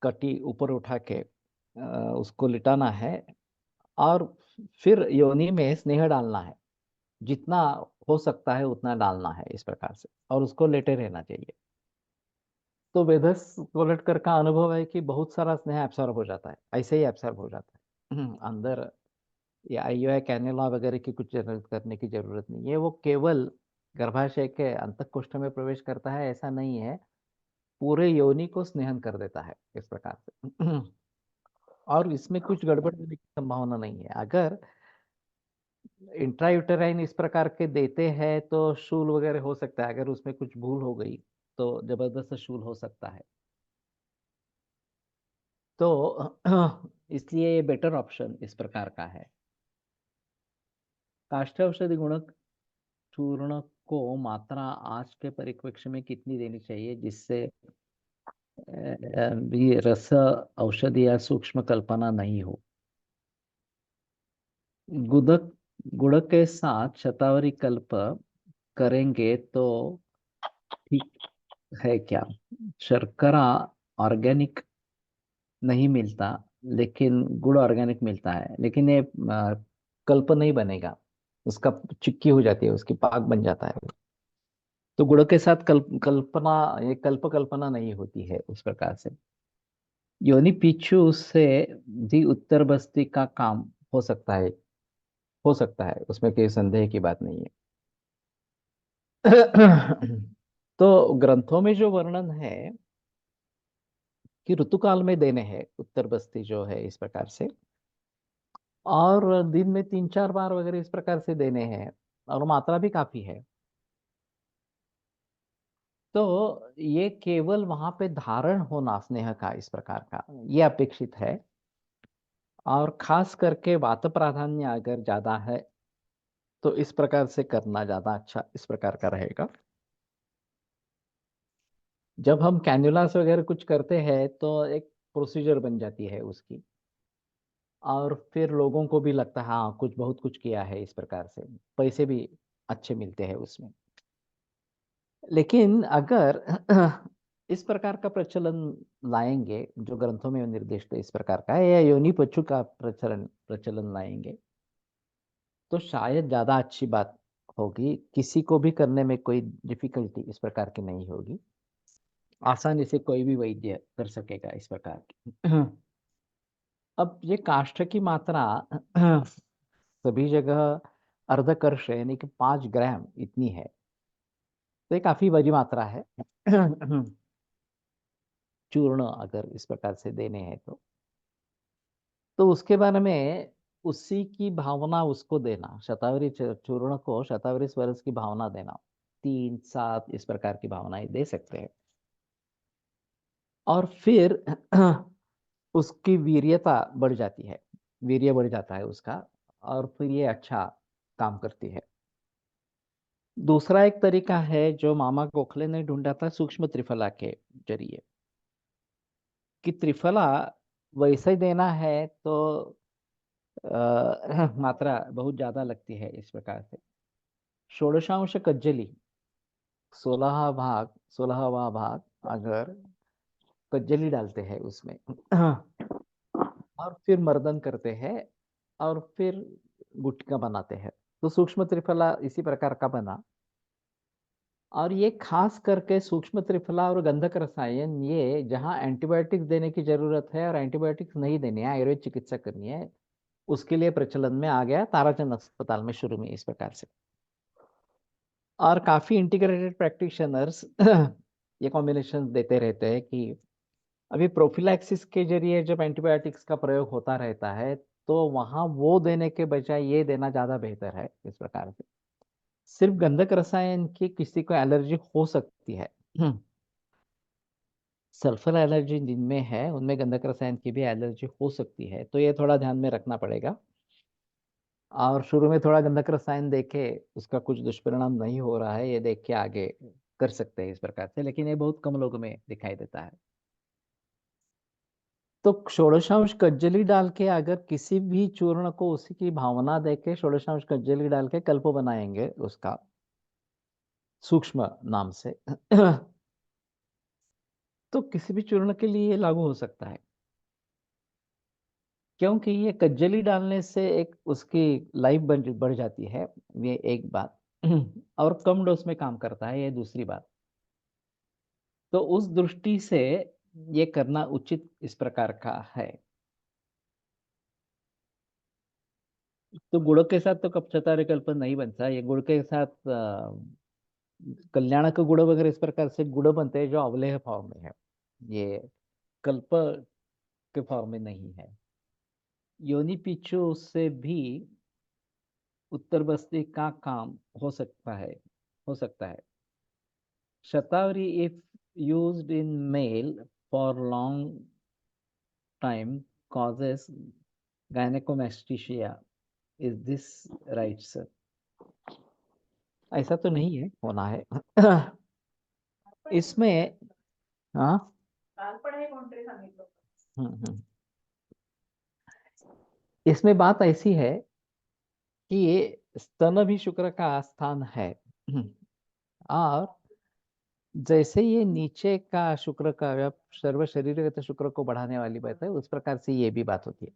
कटी ऊपर उठा के उसको लिटाना है, और फिर योनि में स्नेह डालना है, जितना हो सकता है उतना डालना है इस प्रकार से, और उसको लेटे रहना चाहिए। तो वेदस कोलटकर का अनुभव है कि बहुत सारा स्नेह एब्सॉर्ब हो जाता है, ऐसे ही एब्सॉर्ब हो जाता है अंदर। या आईओआई कैनुला वगैरह की कुछ करने की जरूरत नहीं है, वो केवल गर्भाशय के अंतःकोष्ठ में प्रवेश करता है ऐसा नहीं है, पूरे योनि को स्नेहन कर देता है इस प्रकार से। और इसमें कुछ गड़बड़ होने की संभावना नहीं है। अगर इंट्रायूटेराइन इस प्रकार के देते हैं तो शूल वगैरह हो सकता है, अगर उसमें कुछ भूल हो गई तो जबरदस्त शूल हो सकता है। तो इसलिए ये बेटर ऑप्शन इस प्रकार का है। काष्ठ औषधि गुणक चूर्ण को मात्रा आज के परिप्रेक्ष्य में कितनी देनी चाहिए जिससे भी रस औषधि या सूक्ष्म कल्पना नहीं हो? गुदक गुड़ के साथ शतावरी कल्प करेंगे तो ठीक है क्या? शर्करा ऑर्गेनिक नहीं मिलता, लेकिन गुड़ ऑर्गेनिक मिलता है, लेकिन ये कल्प नहीं बनेगा, उसका चिक्की हो जाती है, उसकी पाक बन जाता है। तो गुड़ के साथ कल्पना, ये कल्पना नहीं होती है उस प्रकार से। योनि पिच्चू से भी उत्तर बस्ती का काम हो सकता है, हो सकता है, उसमें कोई संदेह की बात नहीं है। तो ग्रंथों में जो वर्णन है कि ऋतुकाल में देने हैं उत्तर बस्ती जो है इस प्रकार से, और दिन में 3-4 बार वगैरह इस प्रकार से देने हैं, और मात्रा भी काफी है, तो ये केवल वहां पे धारण होना स्नेह का इस प्रकार का ये अपेक्षित है। और खास करके वात प्राधान्य अगर ज्यादा है तो इस प्रकार से करना ज्यादा अच्छा इस प्रकार का रहेगा। जब हम कैन्युलास वगैरह कुछ करते हैं तो एक प्रोसीजर बन जाती है उसकी, और फिर लोगों को भी लगता है हाँ कुछ बहुत कुछ किया है इस प्रकार से, पैसे भी अच्छे मिलते हैं उसमें। लेकिन अगर इस प्रकार का प्रचलन लाएंगे जो ग्रंथों में निर्दिष्ट इस प्रकार का है, या योनि पशु का प्रचलन प्रचलन लाएंगे तो शायद ज्यादा अच्छी बात होगी, किसी को भी करने में कोई डिफिकल्टी इस प्रकार की नहीं होगी, आसानी से कोई भी वैद्य कर सकेगा इस प्रकार की। अब ये काष्ठ की मात्रा सभी जगह अर्धकर्ष यानी कि 5 ग्राम इतनी है, तो ये काफी बड़ी मात्रा है। चूर्ण अगर इस प्रकार से देने हैं तो उसके बारे में उसी की भावना उसको देना, शतावरी चूर्ण को शतावरी स्वरस की भावना देना, 3-7 इस प्रकार की भावनाएं दे सकते हैं, और फिर उसकी वीर्यता बढ़ जाती है, वीर्य बढ़ जाता है उसका, और फिर ये अच्छा काम करती है। दूसरा एक तरीका है जो मामा गोखले ने ढूंढा था सूक्ष्म त्रिफला के जरिए, कि त्रिफला वैसे ही देना है तो मात्रा बहुत ज्यादा लगती है इस प्रकार से। षोडशांश कज्जली 16वां भाग अगर कज्जली डालते हैं उसमें, और फिर मर्दन करते हैं, और फिर गुटका बनाते हैं, तो सूक्ष्म त्रिफला इसी प्रकार का बना। और ये खास करके सूक्ष्म त्रिफला और गंधक रसायन, ये जहाँ एंटीबायोटिक्स देने की जरूरत है और एंटीबायोटिक्स नहीं देनी है, आयुर्वेद चिकित्सा करनी है, उसके लिए प्रचलन में आ गया ताराचंद अस्पताल में शुरू में इस प्रकार से। और काफी इंटीग्रेटेड प्रैक्टिशनर्स ये कॉम्बिनेशन देते रहते हैं कि अभी प्रोफिलैक्सिस के जरिए जब एंटीबायोटिक्स का प्रयोग होता रहता है तो वहां वो देने के बजाय ये देना ज्यादा बेहतर है। इस प्रकार से सिर्फ गंधक रसायन की किसी को एलर्जी हो सकती है। सल्फर एलर्जी जिनमें है उनमें गंधक रसायन की भी एलर्जी हो सकती है, तो ये थोड़ा ध्यान में रखना पड़ेगा। और शुरू में थोड़ा गंधक रसायन देके उसका कुछ दुष्परिणाम नहीं हो रहा है ये देख के आगे कर सकते हैं इस प्रकार से, लेकिन ये बहुत कम लोगों में दिखाई देता है। तो षोडशांश कज्जली डाल के अगर किसी भी चूर्ण को उसी की भावना देके षोडशांश कज्जली डाल के कल्प बनाएंगे उसका सूक्ष्म नाम से तो किसी भी चूर्ण के लिए ये लागू हो सकता है, क्योंकि ये कज्जली डालने से एक उसकी लाइफ बढ़ जाती है, ये एक बात। और कम डोज में काम करता है, ये दूसरी बात। तो उस दृष्टि से ये करना उचित इस प्रकार का है। तो गुड़ के साथ तो कपचता विकल्प नहीं बनता, ये गुड़ के साथ कल्याण का गुड़ वगैरह इस प्रकार से गुड़ बनते हैं जो अवलेह फॉर्म में है, ये कल्प के फॉर्म में नहीं है। योनि पिच्चू से भी उत्तर बस्ती का काम हो सकता है। Shatavari if used in male for long time causes gynecomastia. Is this right sir? ऐसा तो नहीं है, होना है। इसमें हाँ। हम्म। इसमें बात ऐसी है कि ये स्तन भी शुक्र का स्थान है। और जैसे ये नीचे का शुक्र का या सर्व शरीरगत शुक्र को बढ़ाने वाली बात है, उस प्रकार से ये भी बात होती है।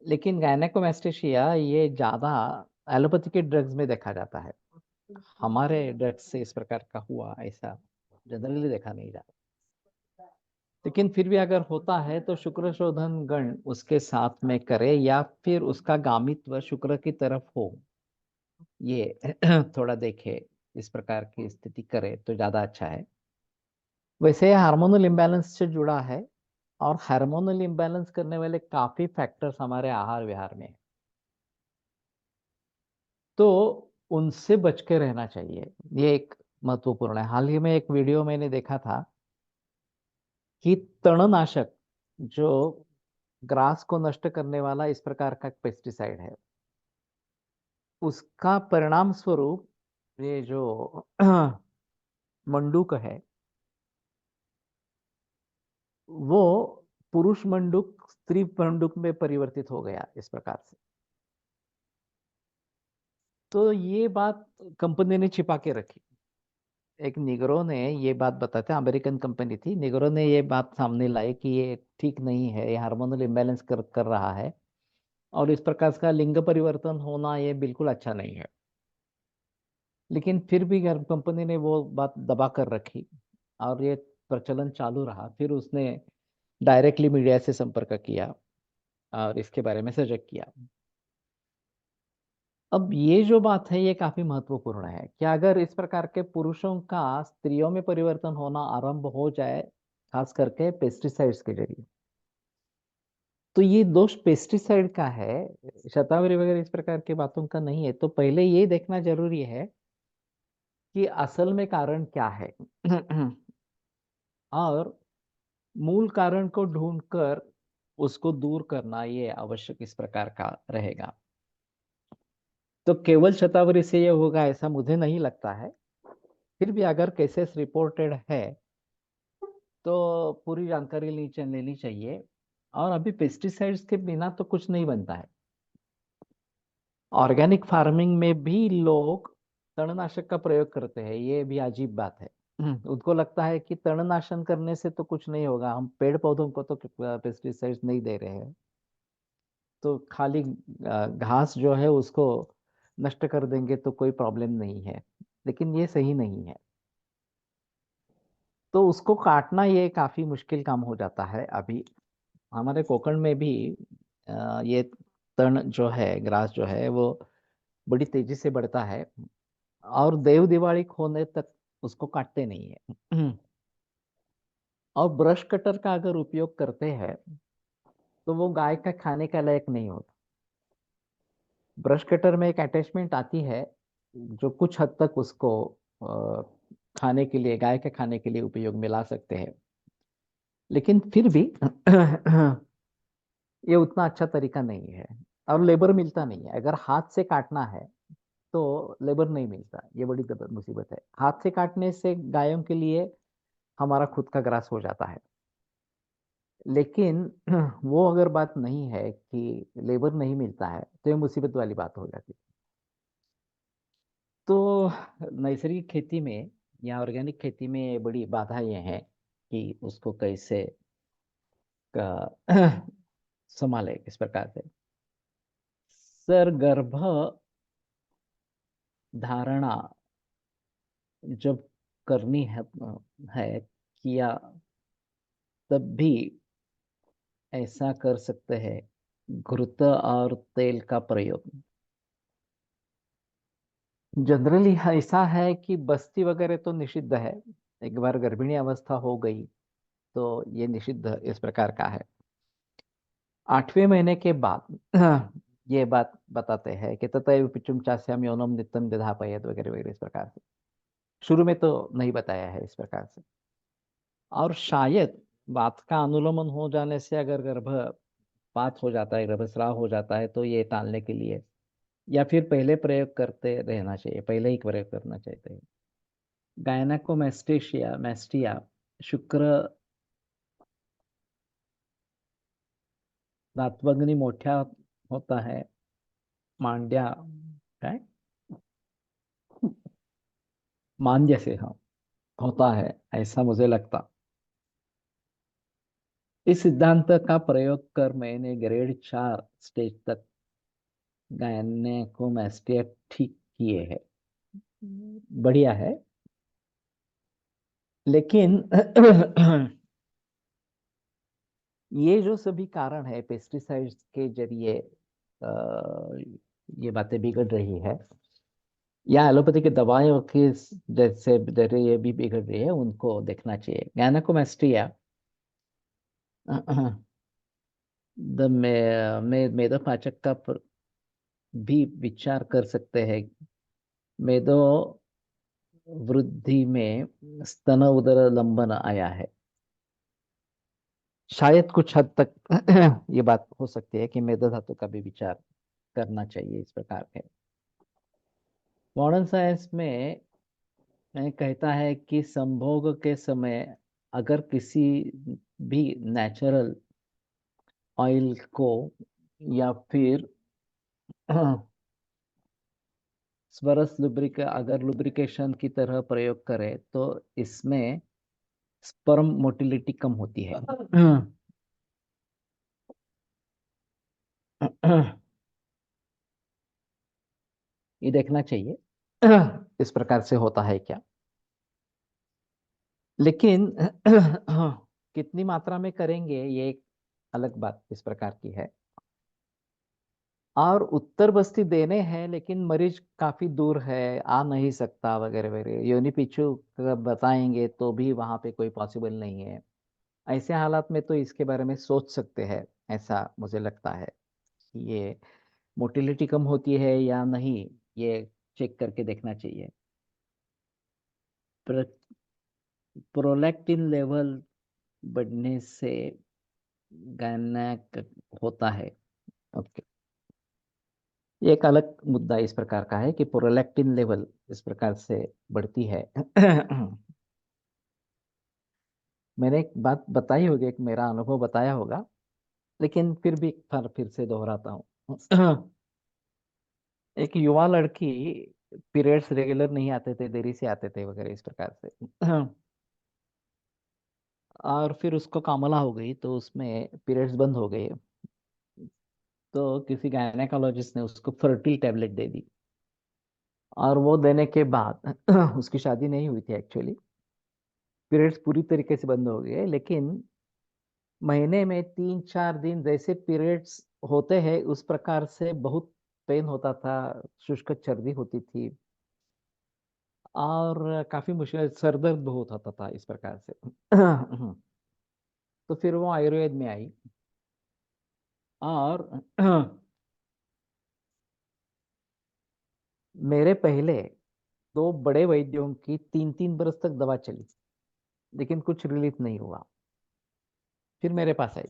लेकिन गायनेकोमेस्टेशिया ये ज्यादा एलोपैथी के ड्रग्स में देखा जाता है, हमारे ड्रग्स से इस प्रकार का हुआ ऐसा जनरली देखा नहीं जाता। लेकिन फिर भी अगर होता है तो शुक्र शोधन गण उसके साथ में करे या फिर उसका गामित्व शुक्र की तरफ हो, ये थोड़ा देखे, इस प्रकार की स्थिति करे तो ज्यादा अच्छा है। वैसे हार्मोनल इम्बैलेंस से जुड़ा है, और हार्मोनल इम्बैलेंस करने वाले काफी फैक्टर्स हमारे आहार विहार में हैं। तो उनसे बच के रहना चाहिए, ये एक महत्वपूर्ण है। हाल ही में एक वीडियो मैंने देखा था कि तणनाशक जो ग्रास को नष्ट करने वाला इस प्रकार का पेस्टिसाइड है, उसका परिणाम स्वरूप ये जो मंडूक है वो पुरुष मंडूक स्त्री मंडूक में परिवर्तित हो गया इस प्रकार से। तो ये बात कंपनी ने छिपा के रखी। एक निगरो ने ये बात बताते, अमेरिकन कंपनी थी, निगरो ने ये बात सामने लाई कि ये ठीक नहीं है, ये हार्मोनल इम्बैलेंस कर रहा है, और इस प्रकार का लिंग परिवर्तन होना ये बिल्कुल अच्छा नहीं है। लेकिन फिर भी कंपनी ने वो बात दबा कर रखी और ये प्रचलन चालू रहा। फिर उसने डायरेक्टली मीडिया से संपर्क किया और इसके बारे में सजग किया। अब ये जो बात है ये काफी महत्वपूर्ण है कि अगर इस प्रकार के पुरुषों का स्त्रियों में परिवर्तन होना आरंभ हो जाए, खास करके पेस्टिसाइड्स के जरिए, तो ये दोष पेस्टिसाइड का है, शतावरी वगैरह इस प्रकार की बातों का नहीं है। तो पहले ये देखना जरूरी है कि असल में कारण क्या है। और मूल कारण को ढूंढकर उसको दूर करना ये आवश्यक इस प्रकार का रहेगा। तो केवल शतावरी से ये होगा ऐसा मुझे नहीं लगता है। फिर भी अगर केसेस रिपोर्टेड है तो पूरी जानकारी लेनी चाहिए। और अभी पेस्टिसाइड्स के बिना तो कुछ नहीं बनता है। ऑर्गेनिक फार्मिंग में भी लोग तणनाशक का प्रयोग करते हैं, ये भी अजीब बात है। उनको लगता है कि तणनाशन करने से तो कुछ नहीं होगा, हम पेड़ पौधों को तो पेस्टिसाइड्स नहीं दे रहे हैं, तो खाली घास जो है उसको नष्ट कर देंगे तो कोई प्रॉब्लम नहीं है। लेकिन ये सही नहीं है। तो उसको काटना ये काफी मुश्किल काम हो जाता है। अभी हमारे कोकण में भी ये तण जो है, ग्रास जो है वो बड़ी तेजी से बढ़ता है, और देव दिवाली होने तक उसको काटते नहीं है। और ब्रश कटर का अगर उपयोग करते हैं तो वो गाय का खाने का लायक नहीं होता। ब्रश कटर में एक अटैचमेंट आती है जो कुछ हद तक उसको अ, खाने के लिए, गाय के खाने के लिए उपयोग में ला सकते हैं, लेकिन फिर भी ये उतना अच्छा तरीका नहीं है और लेबर मिलता नहीं है। अगर हाथ से काटना है तो लेबर नहीं मिलता, ये बड़ी मुसीबत है। हाथ से काटने से गायों के लिए हमारा खुद का ग्रास हो जाता है, लेकिन वो अगर बात नहीं है कि लेबर नहीं मिलता है तो ये मुसीबत वाली बात हो जाती है। तो नैसर्गिक खेती में या ऑर्गेनिक खेती में ये बड़ी बाधा ये है कि उसको कैसे का संभाले किस प्रकार से। सर, गर्भ धारणा जब करनी है किया तब भी ऐसा कर सकते हैं घृत और तेल का प्रयोग। जनरली ऐसा है कि बस्ती वगैरह तो निषिद्ध है। एक बार गर्भिणी अवस्था हो गई तो ये निषिद्ध इस प्रकार का है। 8वें महीने के बाद ये बात बताते हैं कि ततएव पिचुम चास्याम यौनम नित्यम दधापयत वगैरह वगैरह इस प्रकार से। शुरू में तो नहीं बताया है इस प्रकार से। और शायद बात का अनुलोमन हो जाने से अगर गर्भपात हो जाता है, गर्भस्राव हो जाता है, तो ये टालने के लिए या फिर पहले प्रयोग करते रहना चाहिए, पहले ही प्रयोग करना चाहिए। गायनाकोमेस्टेशिया मैस्टिया शुक्र दात्वग्नी मोठ्या होता है, मांड्या काय मांद्य से हाँ होता है, ऐसा मुझे लगता। इस सिद्धांत का प्रयोग कर मैंने ग्रेड 4 स्टेज तक गायनेकोमेस्टिया ठीक किए हैं। बढ़िया है, लेकिन ये जो सभी कारण है पेस्टिसाइड्स के जरिए ये बातें बिगड़ रही है, या एलोपैथी की दवाइयों की जैसे जरिए भी बिगड़ रही है, उनको देखना चाहिए। गायनेकोमेस्टिया द मेदोपाचक का भी विचार कर सकते हैं। मेदो वृद्धि में स्तन उदर लंबन आया है। शायद कुछ हद तक ये बात हो सकती है कि मेदा धातु का भी विचार करना चाहिए इस प्रकार के। मॉडर्न साइंस में कहता है कि संभोग के समय अगर किसी भी नेचुरल ऑयल को या फिर स्वरस लुब्रिक अगर लुब्रिकेशन की तरह प्रयोग करें तो इसमें स्पर्म मोटिलिटी कम होती है। ये देखना चाहिए इस प्रकार से होता है क्या, लेकिन कितनी मात्रा में करेंगे ये एक अलग बात इस प्रकार की है। और उत्तर बस्ती देने हैं लेकिन मरीज काफी दूर है, आ नहीं सकता वगैरह वगैरह, योनि पिछू बताएंगे तो भी वहां पे कोई पॉसिबल नहीं है। ऐसे हालात में तो इसके बारे में सोच सकते हैं, ऐसा मुझे लगता है कि ये मोटिलिटी कम होती है या नहीं, ये चेक करके देखना चाहिए। प्रोलैक्टिन लेवल बढ़ने से गैनक होता है। ओके, ये एक अलग मुद्दा इस प्रकार का है कि प्रोलैक्टिन लेवल इस प्रकार से बढ़ती है। मैंने एक बात बताई होगी, एक मेरा अनुभव बताया होगा, लेकिन फिर भी फिर से दोहराता हूँ। एक युवा लड़की, पीरियड्स रेगुलर नहीं आते थे, देरी से आते थे वगैरह इस प्रकार से। और फिर उसको कामला हो गई तो उसमें पीरियड्स बंद हो गए। तो किसी गायनेकोलॉजिस्ट ने उसको फर्टिल टैबलेट दे दी, और वो देने के बाद उसकी शादी नहीं हुई थी एक्चुअली। पीरियड्स पूरी तरीके से बंद हो गए, लेकिन महीने में 3-4 दिन जैसे पीरियड्स होते हैं उस प्रकार से बहुत पेन होता था, शुष्क चर्बी होती थी, और काफी मुश्किल, सरदर्द बहुत होता था इस प्रकार से। तो फिर वो आयुर्वेद में आई, और मेरे पहले दो बड़े वैद्यों की 3-3 बरस तक दवा चली, लेकिन कुछ रिलीफ नहीं हुआ। फिर मेरे पास आई।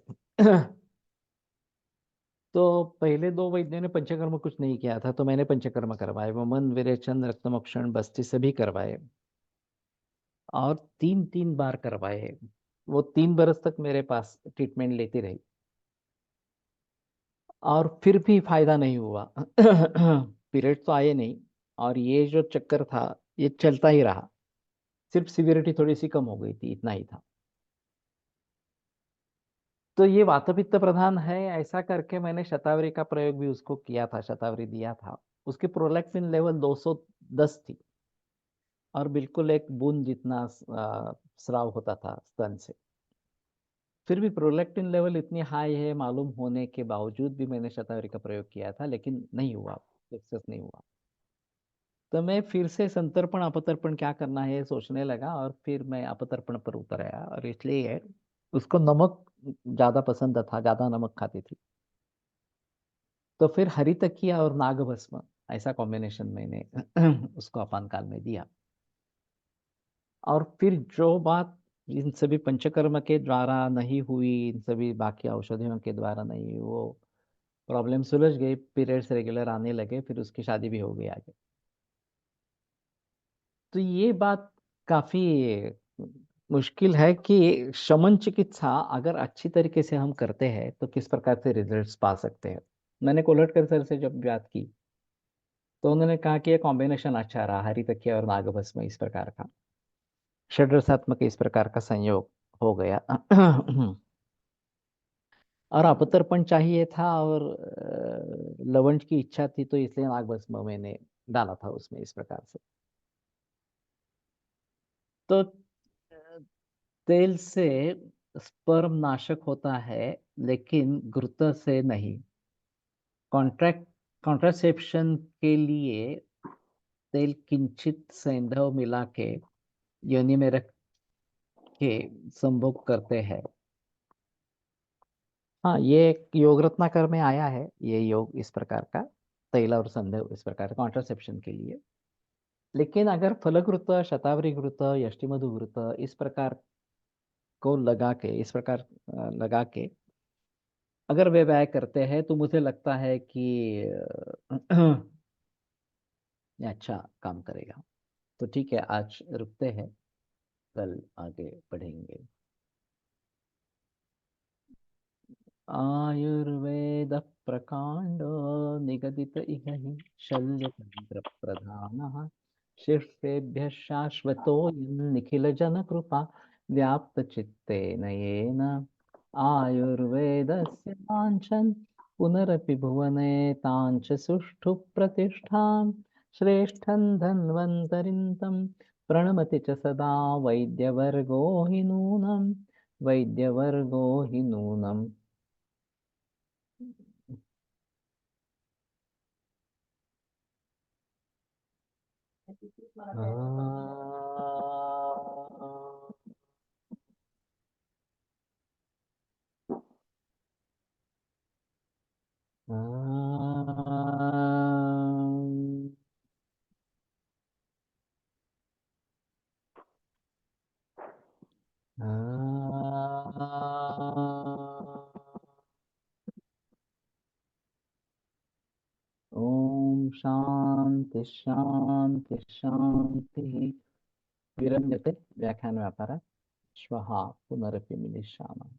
तो पहले दो वैद्यों ने पंचकर्म कुछ नहीं किया था, तो मैंने पंचकर्म करवाए, वो मन विरेचन रक्तमोक्षण बस्ती सभी करवाए, और 3-3 बार करवाए। वो 3 बरस तक मेरे पास ट्रीटमेंट लेती रही, और फिर भी फायदा नहीं हुआ। पीरियड तो आए नहीं, और ये जो चक्कर था ये चलता ही रहा। सिर्फ सिवियरिटी थोड़ी सी कम हो गई थी, इतना ही था। तो ये वातपित्त प्रधान है ऐसा करके मैंने शतावरी का प्रयोग भी उसको किया था, शतावरी दिया था। उसकी प्रोलैक्टिन लेवल 210 थी, और बिल्कुल एक बूंद जितना स्राव होता था स्तन से। फिर भी प्रोलैक्टिन लेवल इतनी हाई है मालूम होने के बावजूद भी मैंने शतावरी का प्रयोग किया था, लेकिन नहीं हुआ, सक्सेस नहीं हुआ। तो मैं फिर से संतर्पण अपतर्पण क्या करना है सोचने लगा, और फिर मैं अपतर्पण पर उतर आया। और इसलिए उसको नमक ज्यादा पसंद था, ज्यादा नमक खाती थी। तो फिर हरी तकिया और नागभस्म, ऐसा कॉम्बिनेशन मैंने उसको अपान काल में दिया। और फिर जो बात इन सभी पंचकर्म के द्वारा नहीं हुई, इन सभी बाकी औषधियों के द्वारा नहीं हुई, वो प्रॉब्लम सुलझ गई, पीरियड्स रेगुलर आने लगे, फिर उसकी शादी भी हो गई आगे। तो ये बात काफी मुश्किल है कि शमन चिकित्सा अगर अच्छी तरीके से हम करते हैं तो किस प्रकार से रिजल्ट्स पा सकते हैं। मैंने कोल्हटकर सर से जब बात की, तो उन्होंने कहा कि ये कॉम्बिनेशन अच्छा रहा, हरी तकिया और नागभस्म इस प्रकार का षड्रसात्मक इस प्रकार का संयोग हो गया। और अपतर्पण चाहिए था, और लवंश की इच्छा थी, तो इसलिए नागभस्म मैंने डाला था उसमें इस प्रकार से। तो तेल से स्पर्म नाशक होता है, लेकिन घृत से नहीं। कॉन्ट्रैक्ट कॉन्ट्रासेप्शन के लिए तेल किंचित सैंधव मिला के योनि में रख के संभोग करते हैं। हाँ, ये एक योग रत्नाकर में आया है, ये योग इस प्रकार का, तैल और संदेव इस प्रकार कॉन्ट्रासेप्शन के लिए। लेकिन अगर फलघृत, शतावरी घृत, यष्टिमधु घृत इस प्रकार को लगा के, इस प्रकार लगा के अगर वे व्याय करते हैं, तो मुझे लगता है कि ये अच्छा काम करेगा। तो ठीक है, आज रुकते हैं, कल आगे बढ़ेंगे। आयुर्वेद प्रकांड निगदित इह हि शल्यतंत्र प्रधानः शीर्षेभ्यः शाश्वतोऽयं निखिल जन कृपा व्याप्त चित्तेन येन आयुर्वेदस्य वाञ्छन् पुनरपि भुवने ताञ्च सुष्ठु प्रतिष्ठां श्रेष्ठं धन्वन्तरिं तं प्रणमति च सदा वैद्यवर्गो हि नूनम् वैद्यवर्गो हि नूनम्। ओम शांति शांति शांति। विरम्यते व्याख्यान व्यापार श्वः पुनरपि मिलिष्यामः।